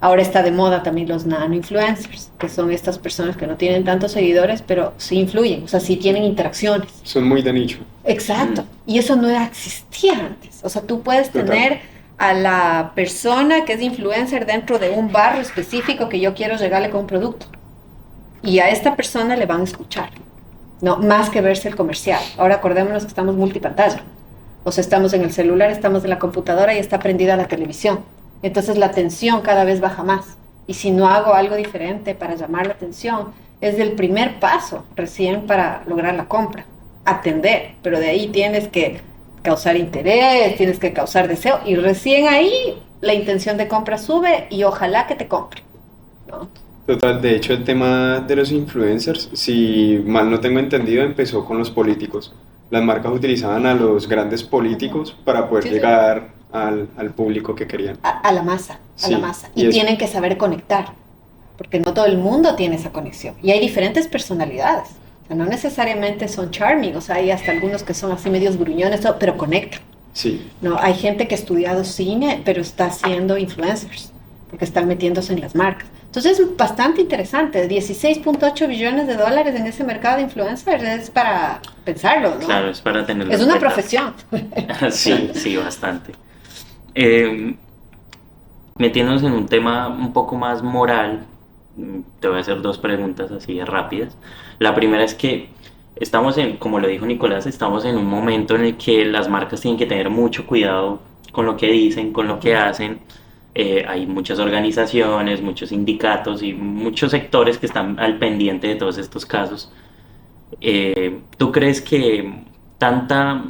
Ahora está de moda también los nano-influencers, que son estas personas que no tienen tantos seguidores, pero sí influyen, o sea, sí tienen interacciones. Son muy de nicho. Exacto, y eso no existía antes. O sea, tú puedes tener a la persona que es influencer dentro de un barrio específico que yo quiero llegarle con un producto. Y a esta persona le van a escuchar, ¿no? Más que verse el comercial. Ahora acordémonos que estamos multipantalla. O sea, estamos en el celular, estamos en la computadora y está prendida la televisión. Entonces la atención cada vez baja más. Y si no hago algo diferente para llamar la atención, es el primer paso recién para lograr la compra. Atender, pero de ahí tienes que causar interés, tienes que causar deseo y recién ahí la intención de compra sube y ojalá que te compre, ¿no? Total, de hecho el tema de los influencers, si mal no tengo entendido, empezó con los políticos. Las marcas utilizaban a los grandes políticos para poder llegar al público que querían. A la masa, Sí, la masa. Y tienen que saber conectar, porque no todo el mundo tiene esa conexión. Y hay diferentes personalidades. O sea, no necesariamente son charming, o sea, hay hasta algunos que son así medios gruñones, pero conectan. Sí. No, hay gente que ha estudiado cine, pero está haciendo influencers, porque están metiéndose en las marcas. Entonces es bastante interesante. 16.8 billones de dólares en ese mercado de influencers es para pensarlo, ¿no? Claro, es para tenerlo Es en una cuenta. profesión. Sí, bastante. Metiéndonos en un tema un poco más moral, te voy a hacer dos preguntas así rápidas. La primera es que estamos como lo dijo Nicolás, estamos en un momento en el que las marcas tienen que tener mucho cuidado con lo que dicen, con lo que hacen. Hay muchas organizaciones, muchos sindicatos y muchos sectores que están al pendiente de todos estos casos. ¿Tú crees que tanta,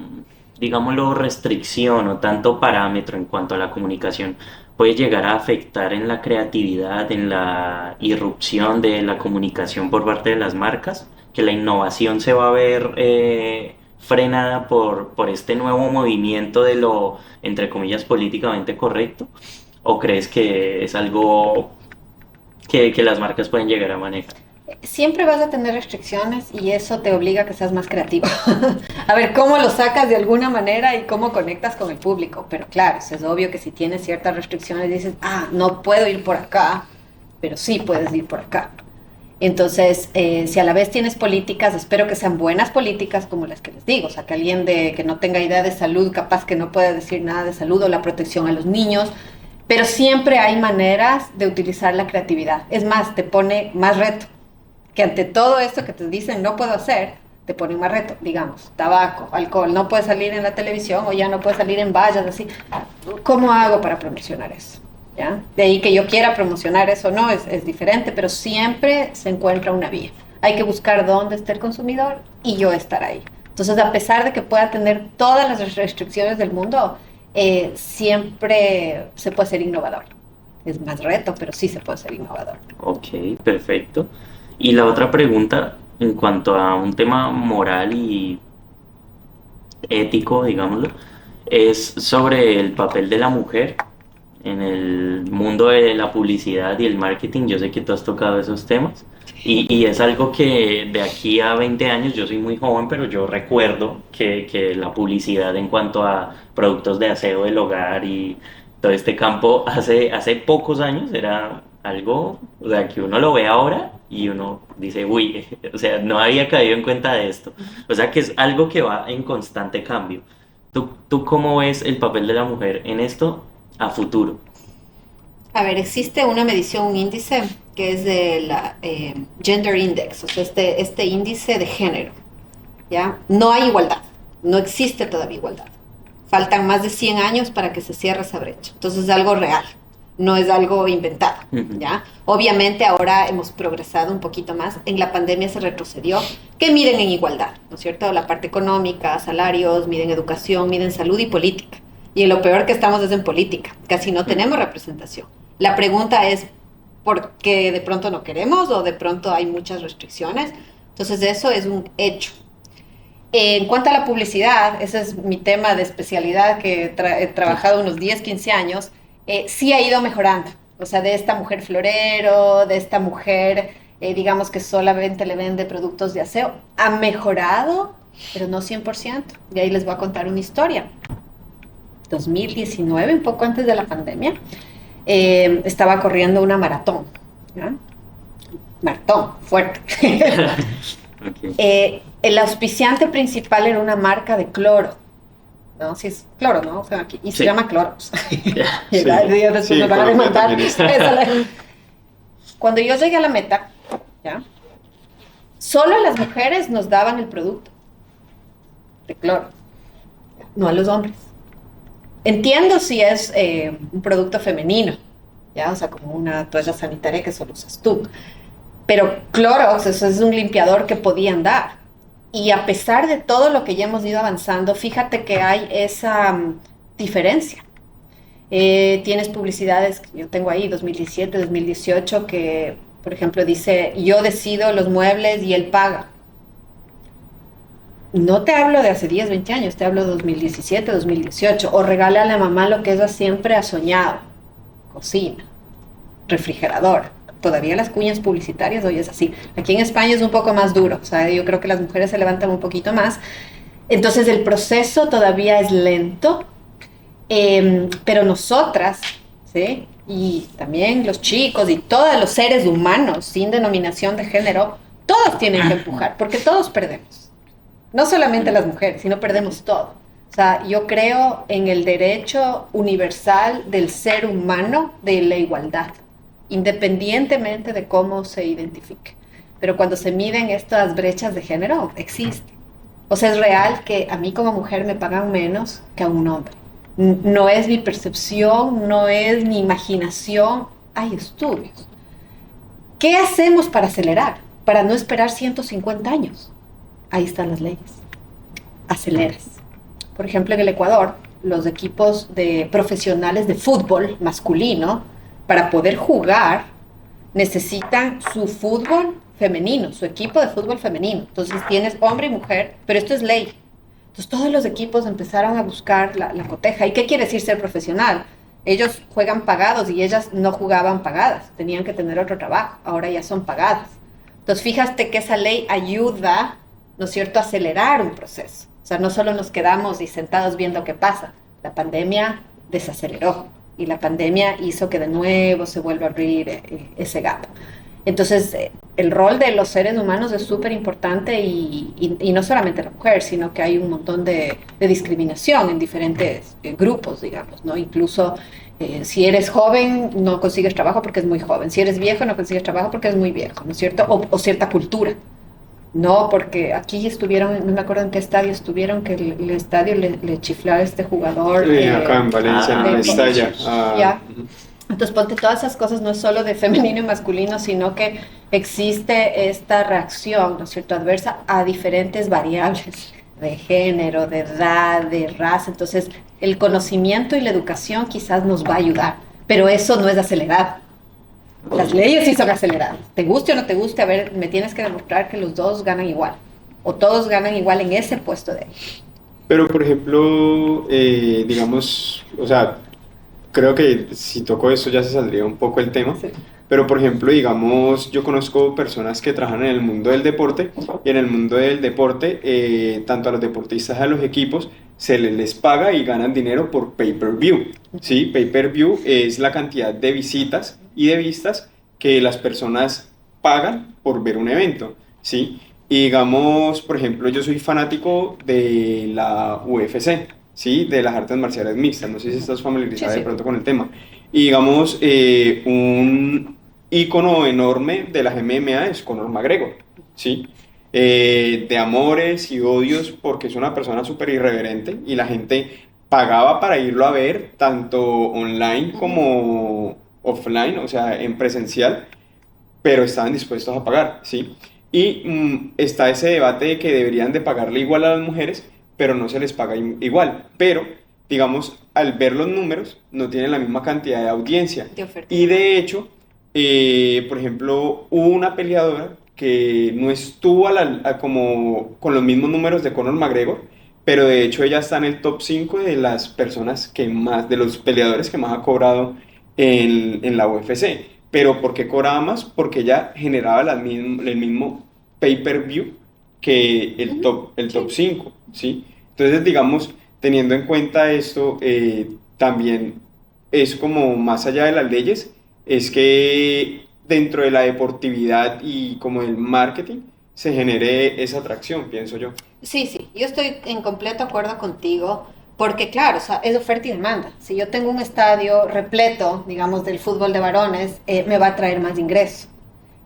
digámoslo, restricción o tanto parámetro en cuanto a la comunicación puede llegar a afectar en la creatividad, en la irrupción de la comunicación por parte de las marcas? ¿Que la innovación se va a ver frenada por este nuevo movimiento de lo, entre comillas, políticamente correcto? ¿O crees que es algo que las marcas pueden llegar a manejar? Siempre vas a tener restricciones y eso te obliga a que seas más creativo. A ver cómo lo sacas de alguna manera y cómo conectas con el público. Pero claro, es obvio que si tienes ciertas restricciones dices, no puedo ir por acá, pero sí puedes ir por acá. Entonces, si a la vez tienes políticas, espero que sean buenas políticas como las que les digo. O sea, que alguien que no tenga idea de salud, capaz que no pueda decir nada de salud o la protección a los niños, Pero siempre hay maneras de utilizar la creatividad. Es más, te pone más reto. Que ante todo esto que te dicen no puedo hacer, te ponen más reto. Digamos, tabaco, alcohol, no puedes salir en la televisión o ya no puedes salir en vallas, así. ¿Cómo hago para promocionar eso? ¿Ya? De ahí que yo quiera promocionar eso no, es diferente, pero siempre se encuentra una vía. Hay que buscar dónde está el consumidor y yo estar ahí. Entonces, a pesar de que pueda tener todas las restricciones del mundo, siempre se puede ser innovador. Es más reto, pero sí se puede ser innovador. Ok, perfecto. Y la otra pregunta, en cuanto a un tema moral y ético, digámoslo, es sobre el papel de la mujer en el mundo de la publicidad y el marketing. Yo sé que tú has tocado esos temas y es algo que de aquí a 20 años, yo soy muy joven, pero yo recuerdo que la publicidad en cuanto a productos de aseo del hogar y todo este campo hace pocos años era algo, o sea, que uno lo ve ahora y uno dice, uy, o sea, no había caído en cuenta de esto. O sea, que es algo que va en constante cambio. ¿Tú cómo ves el papel de la mujer en esto a futuro? A ver, existe una medición, un índice que es de la Gender Index, o sea, este índice de género, ¿ya? No hay igualdad, no existe todavía igualdad. Faltan más de 100 años para que se cierre esa brecha. Entonces es algo real, no es algo inventado, ¿ya? Obviamente ahora hemos progresado un poquito más. En la pandemia se retrocedió. ¿Qué miden en igualdad? ¿No es cierto? La parte económica, salarios, miden educación, miden salud y política. Y lo peor que estamos es en política. Casi no tenemos representación. La pregunta es, ¿por qué de pronto no queremos o de pronto hay muchas restricciones? Entonces eso es un hecho. En cuanto a la publicidad, ese es mi tema de especialidad que he trabajado unos 10, 15 años, sí ha ido mejorando. O sea, de esta mujer florero, de esta mujer, digamos que solamente le vende productos de aseo, ha mejorado, pero no 100%. Y ahí les voy a contar una historia. 2019, un poco antes de la pandemia, estaba corriendo una maratón, ¿ya? Maratón, fuerte. Okay. El auspiciante principal era una marca de cloro, ¿no? Si es cloro, ¿no? O sea, aquí, y se llama Clorox. Y Sí. después Sí, me van a Colombia demandar. también está. Cuando yo llegué a la meta, ¿ya? Solo a las mujeres nos daban el producto de cloro, no a los hombres. Entiendo si es un producto femenino, ¿ya? O sea, como una toalla sanitaria que solo usas tú. Pero Clorox, eso es un limpiador que podían dar. Y a pesar de todo lo que ya hemos ido avanzando, fíjate que hay esa diferencia. Tienes publicidades que yo tengo ahí, 2017, 2018, que, por ejemplo, dice, yo decido los muebles y él paga. No te hablo de hace 10, 20 años, te hablo de 2017, 2018. O regala a la mamá lo que ella siempre ha soñado. Cocina, refrigerador. Todavía las cuñas publicitarias hoy es así. Aquí en España es un poco más duro. O sea, yo creo que las mujeres se levantan un poquito más. Entonces el proceso todavía es lento. Pero nosotras, ¿sí? Y también los chicos y todos los seres humanos sin denominación de género, todos tienen que empujar, porque todos perdemos. No solamente las mujeres, sino perdemos todo. O sea, yo creo en el derecho universal del ser humano de la igualdad, independientemente de cómo se identifique. Pero cuando se miden estas brechas de género, existe. O sea, es real que a mí como mujer me pagan menos que a un hombre. No es mi percepción, no es mi imaginación, hay estudios. ¿Qué hacemos para acelerar? Para no esperar 150 años. Ahí están las leyes. Aceleras. Por ejemplo, en el Ecuador, los equipos de profesionales de fútbol masculino, para poder jugar, necesitan su fútbol femenino, su equipo de fútbol femenino. Entonces tienes hombre y mujer, pero esto es ley. Entonces todos los equipos empezaron a buscar la coteja. ¿Y qué quiere decir ser profesional? Ellos juegan pagados y ellas no jugaban pagadas, tenían que tener otro trabajo, ahora ya son pagadas. Entonces fíjate que esa ley ayuda, ¿no es cierto?, a acelerar un proceso. O sea, no solo nos quedamos y sentados viendo qué pasa. La pandemia desaceleró y la pandemia hizo que de nuevo se vuelva a abrir ese gap. Entonces, el rol de los seres humanos es súper importante y no solamente la mujer, sino que hay un montón de discriminación en diferentes grupos, digamos, ¿no? Incluso si eres joven, no consigues trabajo porque es muy joven. Si eres viejo, no consigues trabajo porque es muy viejo, ¿no es cierto? O cierta cultura. No, porque aquí estuvieron, no me acuerdo en qué estadio estuvieron, que el estadio le chiflaba a este jugador. Acá en Valencia, en del Mestalla. Ya. Entonces, ponte todas esas cosas, no es solo de femenino y masculino, sino que existe esta reacción, ¿no es cierto?, adversa a diferentes variables de género, de edad, de raza. Entonces, el conocimiento y la educación quizás nos va a ayudar, pero eso no es acelerado. Las leyes sí son aceleradas. Te guste o no te guste, a ver, me tienes que demostrar que los dos ganan igual, o todos ganan igual en ese puesto de ahí. Pero, por ejemplo, digamos, o sea, creo que si toco esto ya se saldría un poco el tema, Sí. pero por ejemplo, digamos, yo conozco personas que trabajan en el mundo del deporte y en el mundo del deporte, tanto a los deportistas, a los equipos, se les paga y ganan dinero por pay-per-view, ¿sí? Pay-per-view es la cantidad de visitas y de vistas que las personas pagan por ver un evento, ¿sí? Y digamos, por ejemplo, yo soy fanático de la UFC, ¿sí? De las artes marciales mixtas. No sé si estás familiarizada Sí, sí. de pronto con el tema. Y digamos, un ícono enorme de las MMA es Conor McGregor, ¿sí? De amores y odios porque es una persona súper irreverente y la gente pagaba para irlo a ver, tanto online como offline, o sea, en presencial, pero estaban dispuestos a pagar, ¿sí? Y está ese debate de que deberían de pagarle igual a las mujeres, pero no se les paga igual. Pero, digamos, al ver los números, no tienen la misma cantidad de audiencia. De oferta. Y de hecho, por ejemplo, hubo una peleadora que no estuvo como con los mismos números de Conor McGregor, pero de hecho ella está en el top 5 de las personas que más, de los peleadores que más ha cobrado en la UFC. Pero ¿por qué cobraba más? Porque ella generaba el mismo pay-per-view que el top 5, ¿sí? Entonces, digamos, teniendo en cuenta esto, también es como más allá de las leyes, es que dentro de la deportividad y como el marketing se genere esa atracción, pienso yo. Sí, sí, yo estoy en completo acuerdo contigo, porque claro, o sea, es oferta y demanda. Si yo tengo un estadio repleto, digamos, del fútbol de varones, me va a traer más ingreso,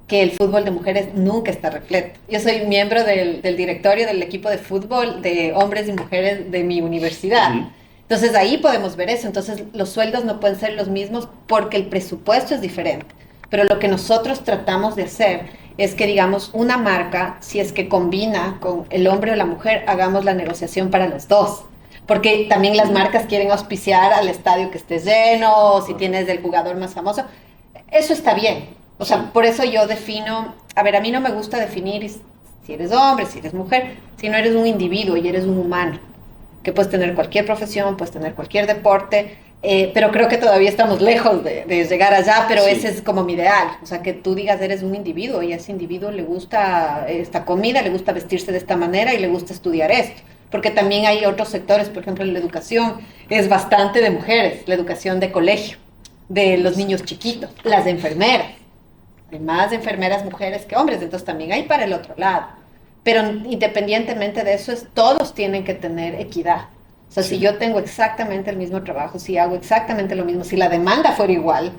que el fútbol de mujeres nunca está repleto. Yo soy miembro del directorio del equipo de fútbol de hombres y mujeres de mi universidad. Ujú. Entonces ahí podemos ver eso. Entonces los sueldos no pueden ser los mismos porque el presupuesto es diferente. Pero lo que nosotros tratamos de hacer es que, digamos, una marca, si es que combina con el hombre o la mujer, hagamos la negociación para los dos. Porque también las marcas quieren auspiciar al estadio que esté lleno, o si tienes el jugador más famoso. Eso está bien. O sea, por eso yo defino, a ver, a mí no me gusta definir si eres hombre, si eres mujer, si no eres un individuo y eres un humano, que puedes tener cualquier profesión, puedes tener cualquier deporte, pero creo que todavía estamos lejos de llegar allá, pero Sí. ese es como mi ideal. O sea, que tú digas eres un individuo y a ese individuo le gusta esta comida, le gusta vestirse de esta manera y le gusta estudiar esto. Porque también hay otros sectores, por ejemplo, la educación es bastante de mujeres, la educación de colegio, de los niños chiquitos, las enfermeras. Hay más enfermeras mujeres que hombres, entonces también hay para el otro lado. Pero independientemente de eso, todos tienen que tener equidad. O sea, Sí. si yo tengo exactamente el mismo trabajo, si hago exactamente lo mismo, si la demanda fuera igual,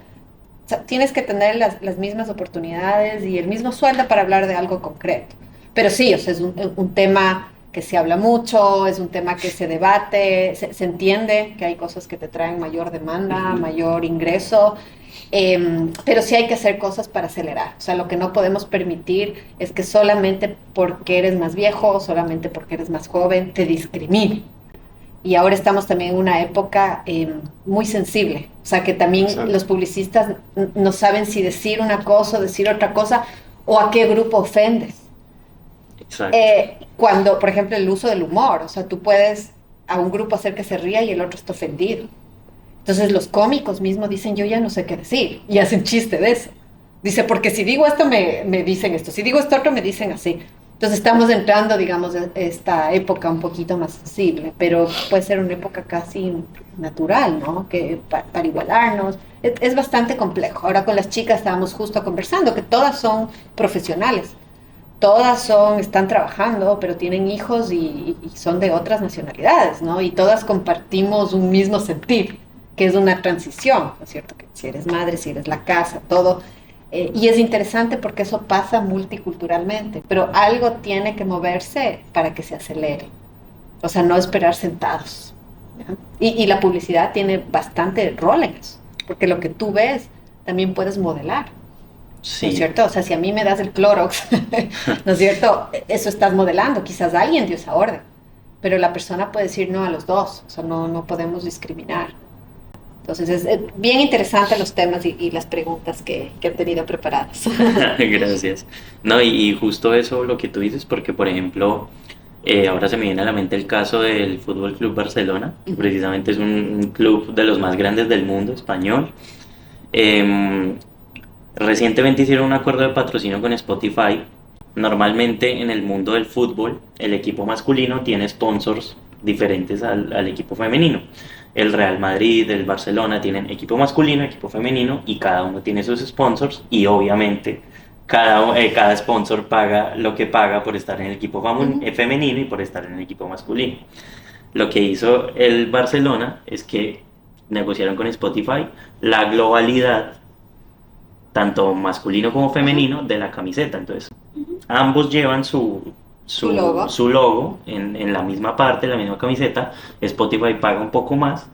o sea, tienes que tener las mismas oportunidades y el mismo sueldo para hablar de algo concreto. Pero sí, o sea, es un tema que se habla mucho, es un tema que se debate, se entiende que hay cosas que te traen mayor demanda, Ujú. mayor ingreso, pero sí hay que hacer cosas para acelerar. O sea, lo que no podemos permitir es que solamente porque eres más viejo, solamente porque eres más joven, te discrimine. Y ahora estamos también en una época muy sensible. O sea, que también Exacto. los publicistas no saben si decir una cosa o decir otra cosa o a qué grupo ofendes. Exacto. Cuando, por ejemplo, el uso del humor. O sea, tú puedes a un grupo hacer que se ría y el otro está ofendido. Entonces los cómicos mismos dicen, yo ya no sé qué decir, y hacen chiste de eso. Dice, porque si digo esto me dicen esto, si digo esto otro me dicen así. Entonces estamos entrando, digamos, en esta época un poquito más sensible, pero puede ser una época casi natural, ¿no? Que para igualarnos. Es bastante complejo. Ahora con las chicas estábamos justo conversando que todas son profesionales. Están trabajando, pero tienen hijos y son de otras nacionalidades, ¿no? Y todas compartimos un mismo sentir, que es una transición, ¿no es cierto? Que si eres madre, si eres la casa, todo. Y es interesante porque eso pasa multiculturalmente, pero algo tiene que moverse para que se acelere. O sea, no esperar sentados, ¿ya? Y la publicidad tiene bastante rol en eso, porque lo que tú ves también puedes modelar. Sí. ¿No es cierto? O sea, si a mí me das el Clorox, ¿no es cierto? Eso estás modelando, quizás alguien dio esa orden, pero la persona puede decir no a los dos, o sea, no podemos discriminar. Entonces, es bien interesante los temas y las preguntas que he tenido preparadas. Gracias. No, y justo eso lo que tú dices, porque por ejemplo, ahora se me viene a la mente el caso del Fútbol Club Barcelona, que precisamente es un club de los más grandes del mundo español. Recientemente hicieron un acuerdo de patrocinio con Spotify. Normalmente en el mundo del fútbol, el equipo masculino tiene sponsors diferentes al equipo femenino. El Real Madrid, el Barcelona tienen equipo masculino, equipo femenino y cada uno tiene sus sponsors y obviamente cada sponsor paga lo que paga por estar en el equipo femenino y por estar en el equipo masculino. Lo que hizo el Barcelona es que negociaron con Spotify la globalidad tanto masculino como femenino de la camiseta. Entonces, ambos llevan su logo en la misma parte, la misma camiseta. Spotify paga un poco más,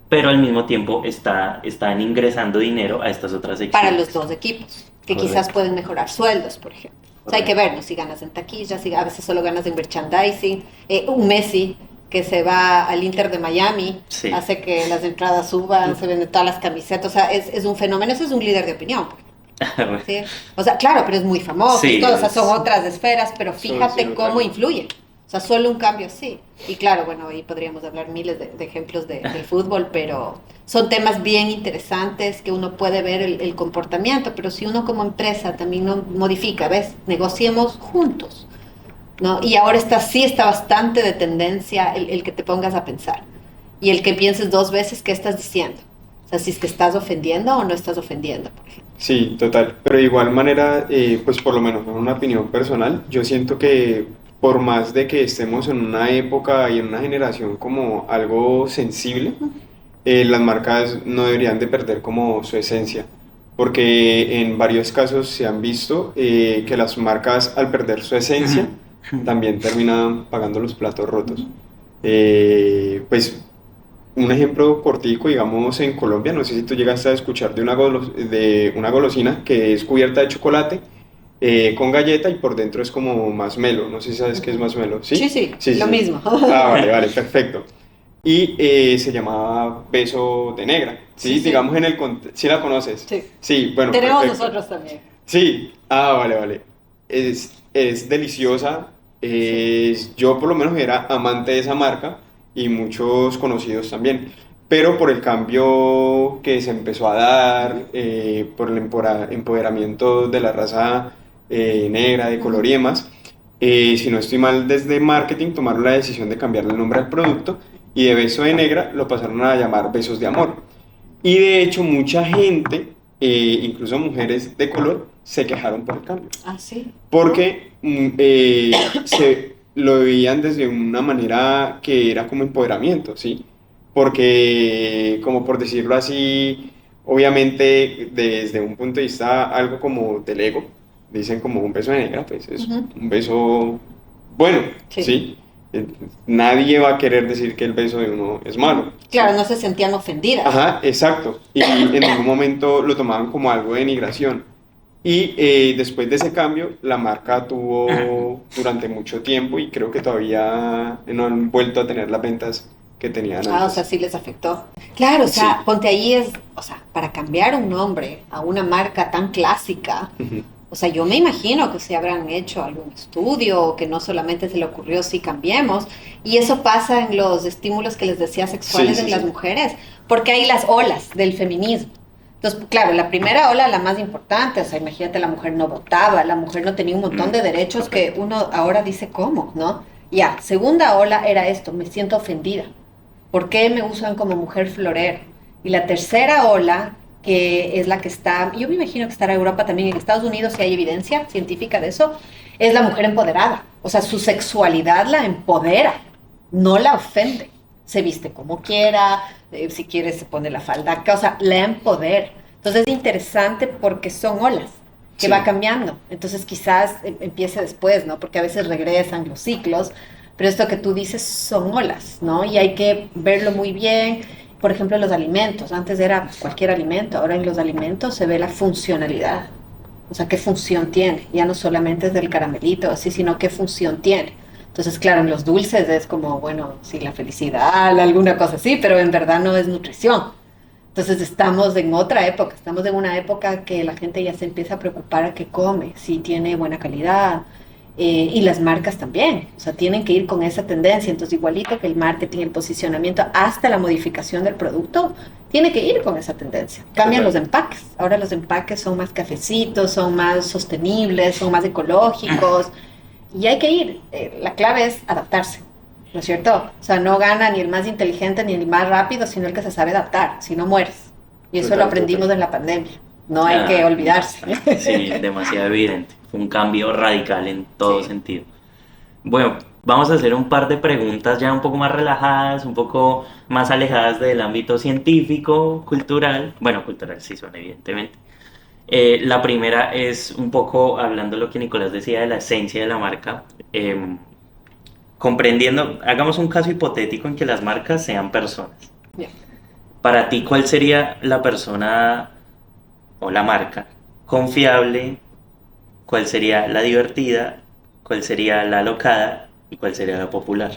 pero al mismo tiempo están ingresando dinero a estas otras secciones. Para los dos equipos, que Correcto. Quizás pueden mejorar sueldos, por ejemplo. O sea, hay que ver, ¿no? Si ganas en taquillas, si a veces solo ganas en merchandising. Un Messi que se va al Inter de Miami, Sí. hace que las entradas suban, se venden todas las camisetas. O sea, es un fenómeno, eso es un líder de opinión, por ejemplo. ¿Sí? O sea, claro, pero es muy famoso, Sí, y todo, o sea, son otras esferas, pero fíjate sí, cómo claro. influye. O sea, solo un cambio así. Y claro, bueno, ahí podríamos hablar miles de ejemplos del fútbol, pero son temas bien interesantes que uno puede ver el comportamiento, pero si uno como empresa también no modifica, ¿ves? Negociemos juntos, ¿no? Y ahora sí está bastante de tendencia el que te pongas a pensar y el que pienses dos veces qué estás diciendo. O sea, si es que estás ofendiendo o no estás ofendiendo, por ejemplo. Sí, total. Pero de igual manera, pues por lo menos en una opinión personal, yo siento que por más de que estemos en una época y en una generación como algo sensible, las marcas no deberían de perder como su esencia. Porque en varios casos se han visto que las marcas al perder su esencia también terminan pagando los platos rotos. Pues un ejemplo cortico, digamos en Colombia, no sé si tú llegaste a escuchar de de una golosina que es cubierta de chocolate con galleta y por dentro es como masmelo, no sé si sabes qué es masmelo, ¿sí? Sí, lo mismo. Ah, vale, perfecto. Y se llamaba Beso de Negra, ¿sí? Sí. Digamos ¿sí la conoces? Sí. Sí, bueno, Tenemos perfecto. nosotros también. Sí, vale. Es deliciosa. Yo por lo menos era amante de esa marca y muchos conocidos también. Pero por el cambio que se empezó a dar, por el empoderamiento de la raza negra, de color y demás, si no estoy mal, desde marketing tomaron la decisión de cambiarle el nombre al producto y de Beso de Negra lo pasaron a llamar Besos de Amor. Y de hecho mucha gente, incluso mujeres de color, se quejaron por el cambio. Ah, sí. Porque se lo veían desde una manera que era como empoderamiento, ¿sí? Porque, como por decirlo así, obviamente desde un punto de vista algo como del ego, dicen como un beso de negra, pues es un beso bueno, ¿sí? Nadie va a querer decir que el beso de uno es malo. Claro, ¿sí? no se sentían ofendidas. Ajá, exacto. Y en ningún momento lo tomaban como algo de denigración. Y después de ese cambio, la marca tuvo durante mucho tiempo y creo que todavía no han vuelto a tener las ventas que tenían antes. O sea, sí les afectó. Claro, o sea, Sí. ponte ahí o sea, para cambiar un nombre a una marca tan clásica, o sea, yo me imagino que se habrán hecho algún estudio o que no solamente se le ocurrió si cambiemos. Y eso pasa en los estímulos que les decía sexuales Sí, en sí, las sí. mujeres, porque hay las olas del feminismo. Entonces, claro, la primera ola, la más importante, o sea, imagínate, la mujer no votaba, la mujer no tenía un montón de derechos que uno ahora dice, ¿cómo? ¿No? Ya, segunda ola era esto, me siento ofendida. ¿Por qué me usan como mujer florera? Y la tercera ola, que es la que está, yo me imagino que estará en Europa también, en Estados Unidos, si hay evidencia científica de eso, es la mujer empoderada. O sea, su sexualidad la empodera, no la ofende. Se viste como quiera, si quiere se pone la falda, o sea, la empodera. Entonces es interesante porque son olas que Sí. va cambiando. Entonces quizás empiece después, ¿no? Porque a veces regresan los ciclos, pero esto que tú dices son olas, ¿no? Y hay que verlo muy bien. Por ejemplo, los alimentos. Antes era cualquier alimento, ahora en los alimentos se ve la funcionalidad. O sea, qué función tiene. Ya no solamente es del caramelito, así, sino qué función tiene. Entonces, claro, en los dulces es como, bueno, sí, la felicidad, alguna cosa así, pero en verdad no es nutrición. Entonces estamos en otra época, estamos en una época que la gente ya se empieza a preocupar a qué come, si tiene buena calidad, y las marcas también, o sea, tienen que ir con esa tendencia. Entonces, igualito que el marketing, el posicionamiento, hasta la modificación del producto, tiene que ir con esa tendencia. Cambian los empaques, ahora los empaques son más cafecitos, son más sostenibles, son más ecológicos, y hay que ir. La clave es adaptarse, ¿no es cierto? O sea, no gana ni el más inteligente ni el más rápido, sino el que se sabe adaptar, si no mueres. Y eso lo aprendimos en la pandemia, no hay que olvidarse. Sí, demasiado evidente. Fue un cambio radical en todo sentido. Bueno, vamos a hacer un par de preguntas ya un poco más relajadas, un poco más alejadas del ámbito científico, cultural. Bueno, cultural sí son, evidentemente. La primera es un poco hablando lo que Nicolás decía de la esencia de la marca. Comprendiendo, hagamos un caso hipotético en que las marcas sean personas. Bien. Para ti, ¿cuál sería la persona o la marca confiable? ¿Cuál sería la divertida? ¿Cuál sería la alocada? ¿Y cuál sería la popular?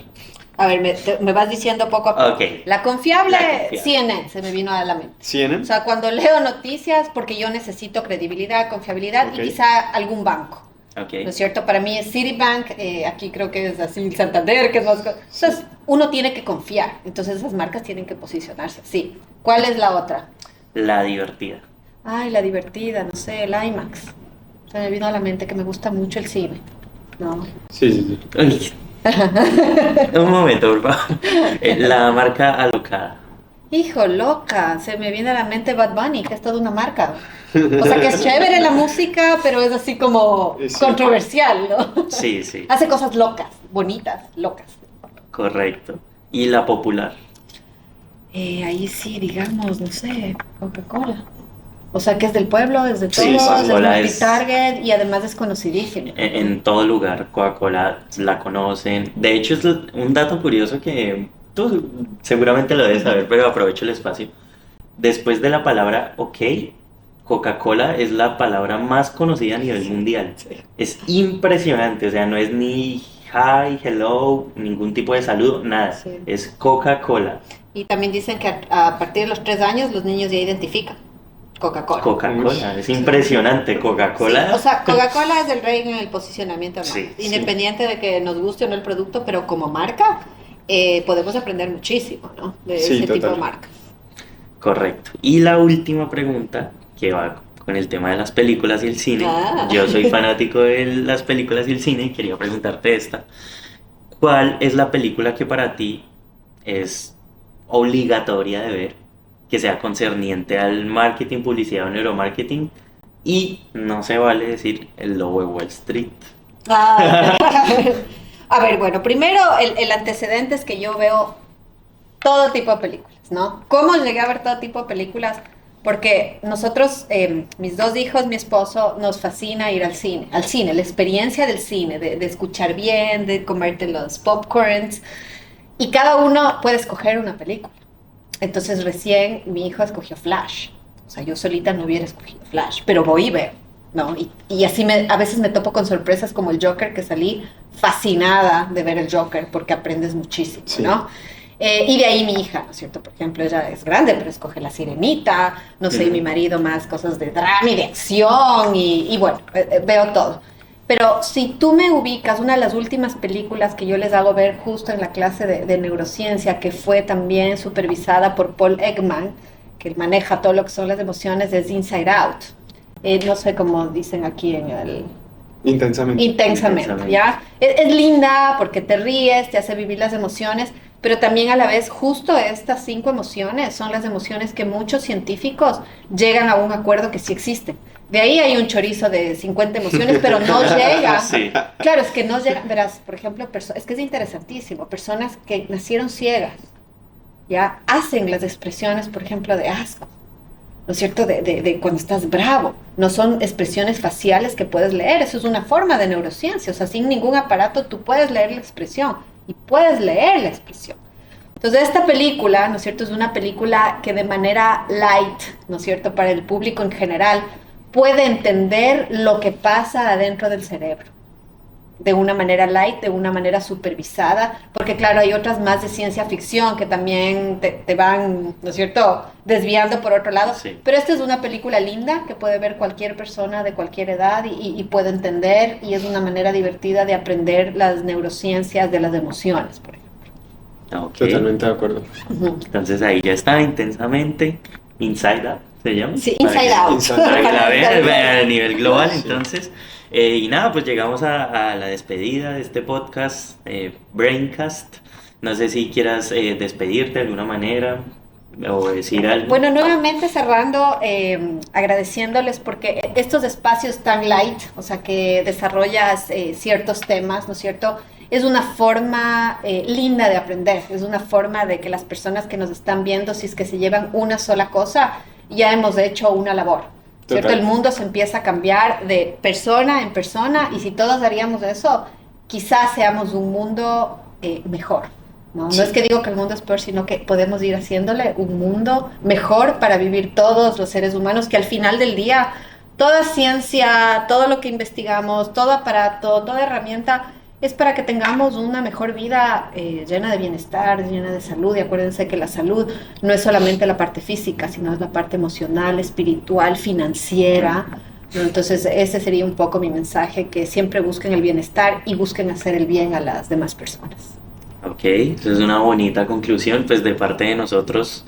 A ver, me vas diciendo poco a poco. Ok. La confiable, La confiable. CNN, se me vino a la mente. O ¿CNN? sea, cuando leo noticias, porque yo necesito credibilidad, confiabilidad Ok. y quizá algún banco. Ok. ¿No es cierto? Para mí es Citibank, aquí creo que es así Santander, que es más... Entonces, uno tiene que confiar. Entonces, esas marcas tienen que posicionarse así. ¿Cuál es la otra? La divertida. Ay, la divertida, no sé, el IMAX. Se me vino a la mente que me gusta mucho el cine. No. Sí, sí, sí. Uy. Un momento, por favor. La marca alocada. Hijo, loca, se me viene a la mente Bad Bunny, que es toda una marca. O sea, que es chévere la música, pero es así como Sí. controversial, ¿no? Sí, sí, Hace cosas locas, bonitas, locas. correcto. Y la popular. Ahí sí, digamos, no sé, Coca-Cola. O sea, que es del pueblo, es de todos, Sí, es Coca-Cola es- multi-target y además es conocidísimo. En todo lugar, Coca-Cola la conocen. De hecho, es un dato curioso que tú seguramente lo debes saber, pero aprovecho el espacio. Después de la palabra OK, Coca-Cola es la palabra más conocida a nivel mundial. Sí. Es impresionante, o sea, no es ni hi, hello, ningún tipo de saludo, nada. Sí. Es Coca-Cola. Y también dicen que a partir de los 3 años los niños ya identifican Coca-Cola. Coca-Cola, es impresionante. Coca-Cola. Sí, o sea, Coca-Cola es el rey en el posicionamiento, ¿no? Sí, Independiente de que nos guste o no el producto, pero como marca podemos aprender muchísimo, ¿no? De Sí, ese tipo total. de marcas. Correcto. Y la última pregunta, que va con el tema de las películas y el cine. Ah. Yo soy fanático de las películas y el cine y quería preguntarte esta. ¿Cuál es la película que para ti es obligatoria de ver, que sea concerniente al marketing, publicidad o neuromarketing? Y no se vale decir el lobo de Wall Street. Ah. A ver, bueno, primero el antecedente es que yo veo todo tipo de películas, ¿no? ¿Cómo llegué a ver todo tipo de películas? Porque nosotros, mis 2 hijos, mi esposo, nos fascina ir al cine, la experiencia del cine, de escuchar bien, de comerte los popcorns, y cada uno puede escoger una película. Entonces recién mi hijo escogió Flash, o sea, yo solita no hubiera escogido Flash, pero voy y veo, ¿no? Y así a veces me topo con sorpresas como el Joker, que salí fascinada de ver el Joker, porque aprendes muchísimo, Sí. ¿no? Y de ahí mi hija, ¿no es cierto? Por ejemplo, ella es grande, pero escoge La Sirenita, no sé, y mi marido más cosas de drama y de acción, y bueno, veo todo. Pero si tú me ubicas, una de las últimas películas que yo les hago ver justo en la clase de neurociencia, que fue también supervisada por Paul Ekman, que maneja todo lo que son las emociones es Inside Out. No sé cómo dicen aquí en el... Intensamente, ¿ya? Es linda porque te ríes, te hace vivir las emociones, pero también a la vez justo estas 5 emociones son las emociones que muchos científicos llegan a un acuerdo que sí existen. De ahí hay un chorizo de 50 emociones, pero no llegan. Sí. Claro, es que no llegan, verás, por ejemplo, es que es interesantísimo, personas que nacieron ciegas, ¿ya? Hacen las expresiones, por ejemplo, de asco, ¿no es cierto? De cuando estás bravo. No son expresiones faciales que puedes leer. Eso es una forma de neurociencia. O sea, sin ningún aparato tú puedes leer la expresión y puedes leer la expresión. Entonces, esta película, ¿no es cierto? Es una película que de manera light, ¿no es cierto? Para el público en general, puede entender lo que pasa adentro del cerebro. De una manera light, de una manera supervisada, porque claro, hay otras más de ciencia ficción que también te van, ¿no es cierto?, desviando por otro lado, Sí. pero esta es una película linda que puede ver cualquier persona de cualquier edad y puede entender, y es una manera divertida de aprender las neurociencias de las emociones, por ejemplo. Ok. Totalmente de acuerdo. Entonces ahí ya está, intensamente. Inside Out se llama. Sí, Para Inside que- Out. Para que la vean Inside Out. a nivel global, Sí. entonces. Y nada, pues llegamos a la despedida de este podcast, Braincast. No sé si quieras despedirte de alguna manera o decir algo. Bueno, nuevamente cerrando, agradeciéndoles porque estos espacios tan light, o sea, que desarrollas ciertos temas, ¿no es cierto? Es una forma linda de aprender, es una forma de que las personas que nos están viendo, si es que se llevan una sola cosa, ya hemos hecho una labor, ¿cierto? Total. El mundo se empieza a cambiar de persona en persona y si todos haríamos eso, quizás seamos un mundo mejor. No, Sí. no es que digo que el mundo es peor, sino que podemos ir haciéndole un mundo mejor para vivir todos los seres humanos, que al final del día, toda ciencia, todo lo que investigamos, todo aparato, toda herramienta, es para que tengamos una mejor vida llena de bienestar, llena de salud. Y acuérdense que la salud no es solamente la parte física, sino es la parte emocional, espiritual, financiera, ¿no? Entonces ese sería un poco mi mensaje, que siempre busquen el bienestar y busquen hacer el bien a las demás personas. Ok, eso es una bonita conclusión. Pues de parte de nosotros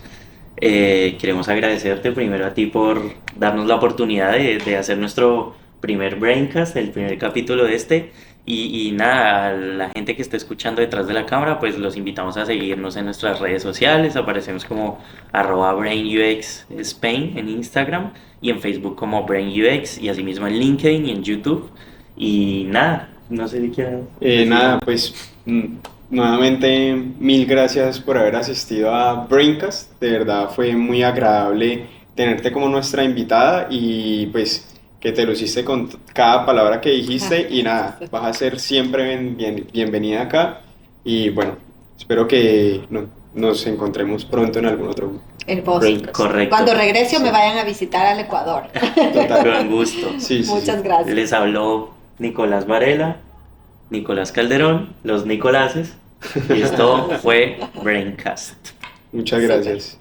queremos agradecerte primero a ti por darnos la oportunidad de hacer nuestro primer Braincast, el primer capítulo de este. Y nada, a la gente que esté escuchando detrás de la cámara, pues los invitamos a seguirnos en nuestras redes sociales. Aparecemos como @BrainUXSpain en Instagram y en Facebook como BrainUX y asimismo en LinkedIn y en YouTube. Y nada, no sé si quieren decir Nada, algo. pues nuevamente mil gracias por haber asistido a Braincast. De verdad fue muy agradable tenerte como nuestra invitada y pues que te luciste con cada palabra que dijiste y nada, vas a ser siempre bienvenida acá y bueno, espero que nos encontremos pronto en algún otro El Bosque. Braincast. Correcto. Cuando regrese o Sí. me vayan a visitar al Ecuador. Total. Con gusto. Sí, sí, Muchas sí. gracias. Les habló Nicolás Varela, Nicolás Calderón, los Nicolases, y esto fue Braincast. Muchas Súper. gracias.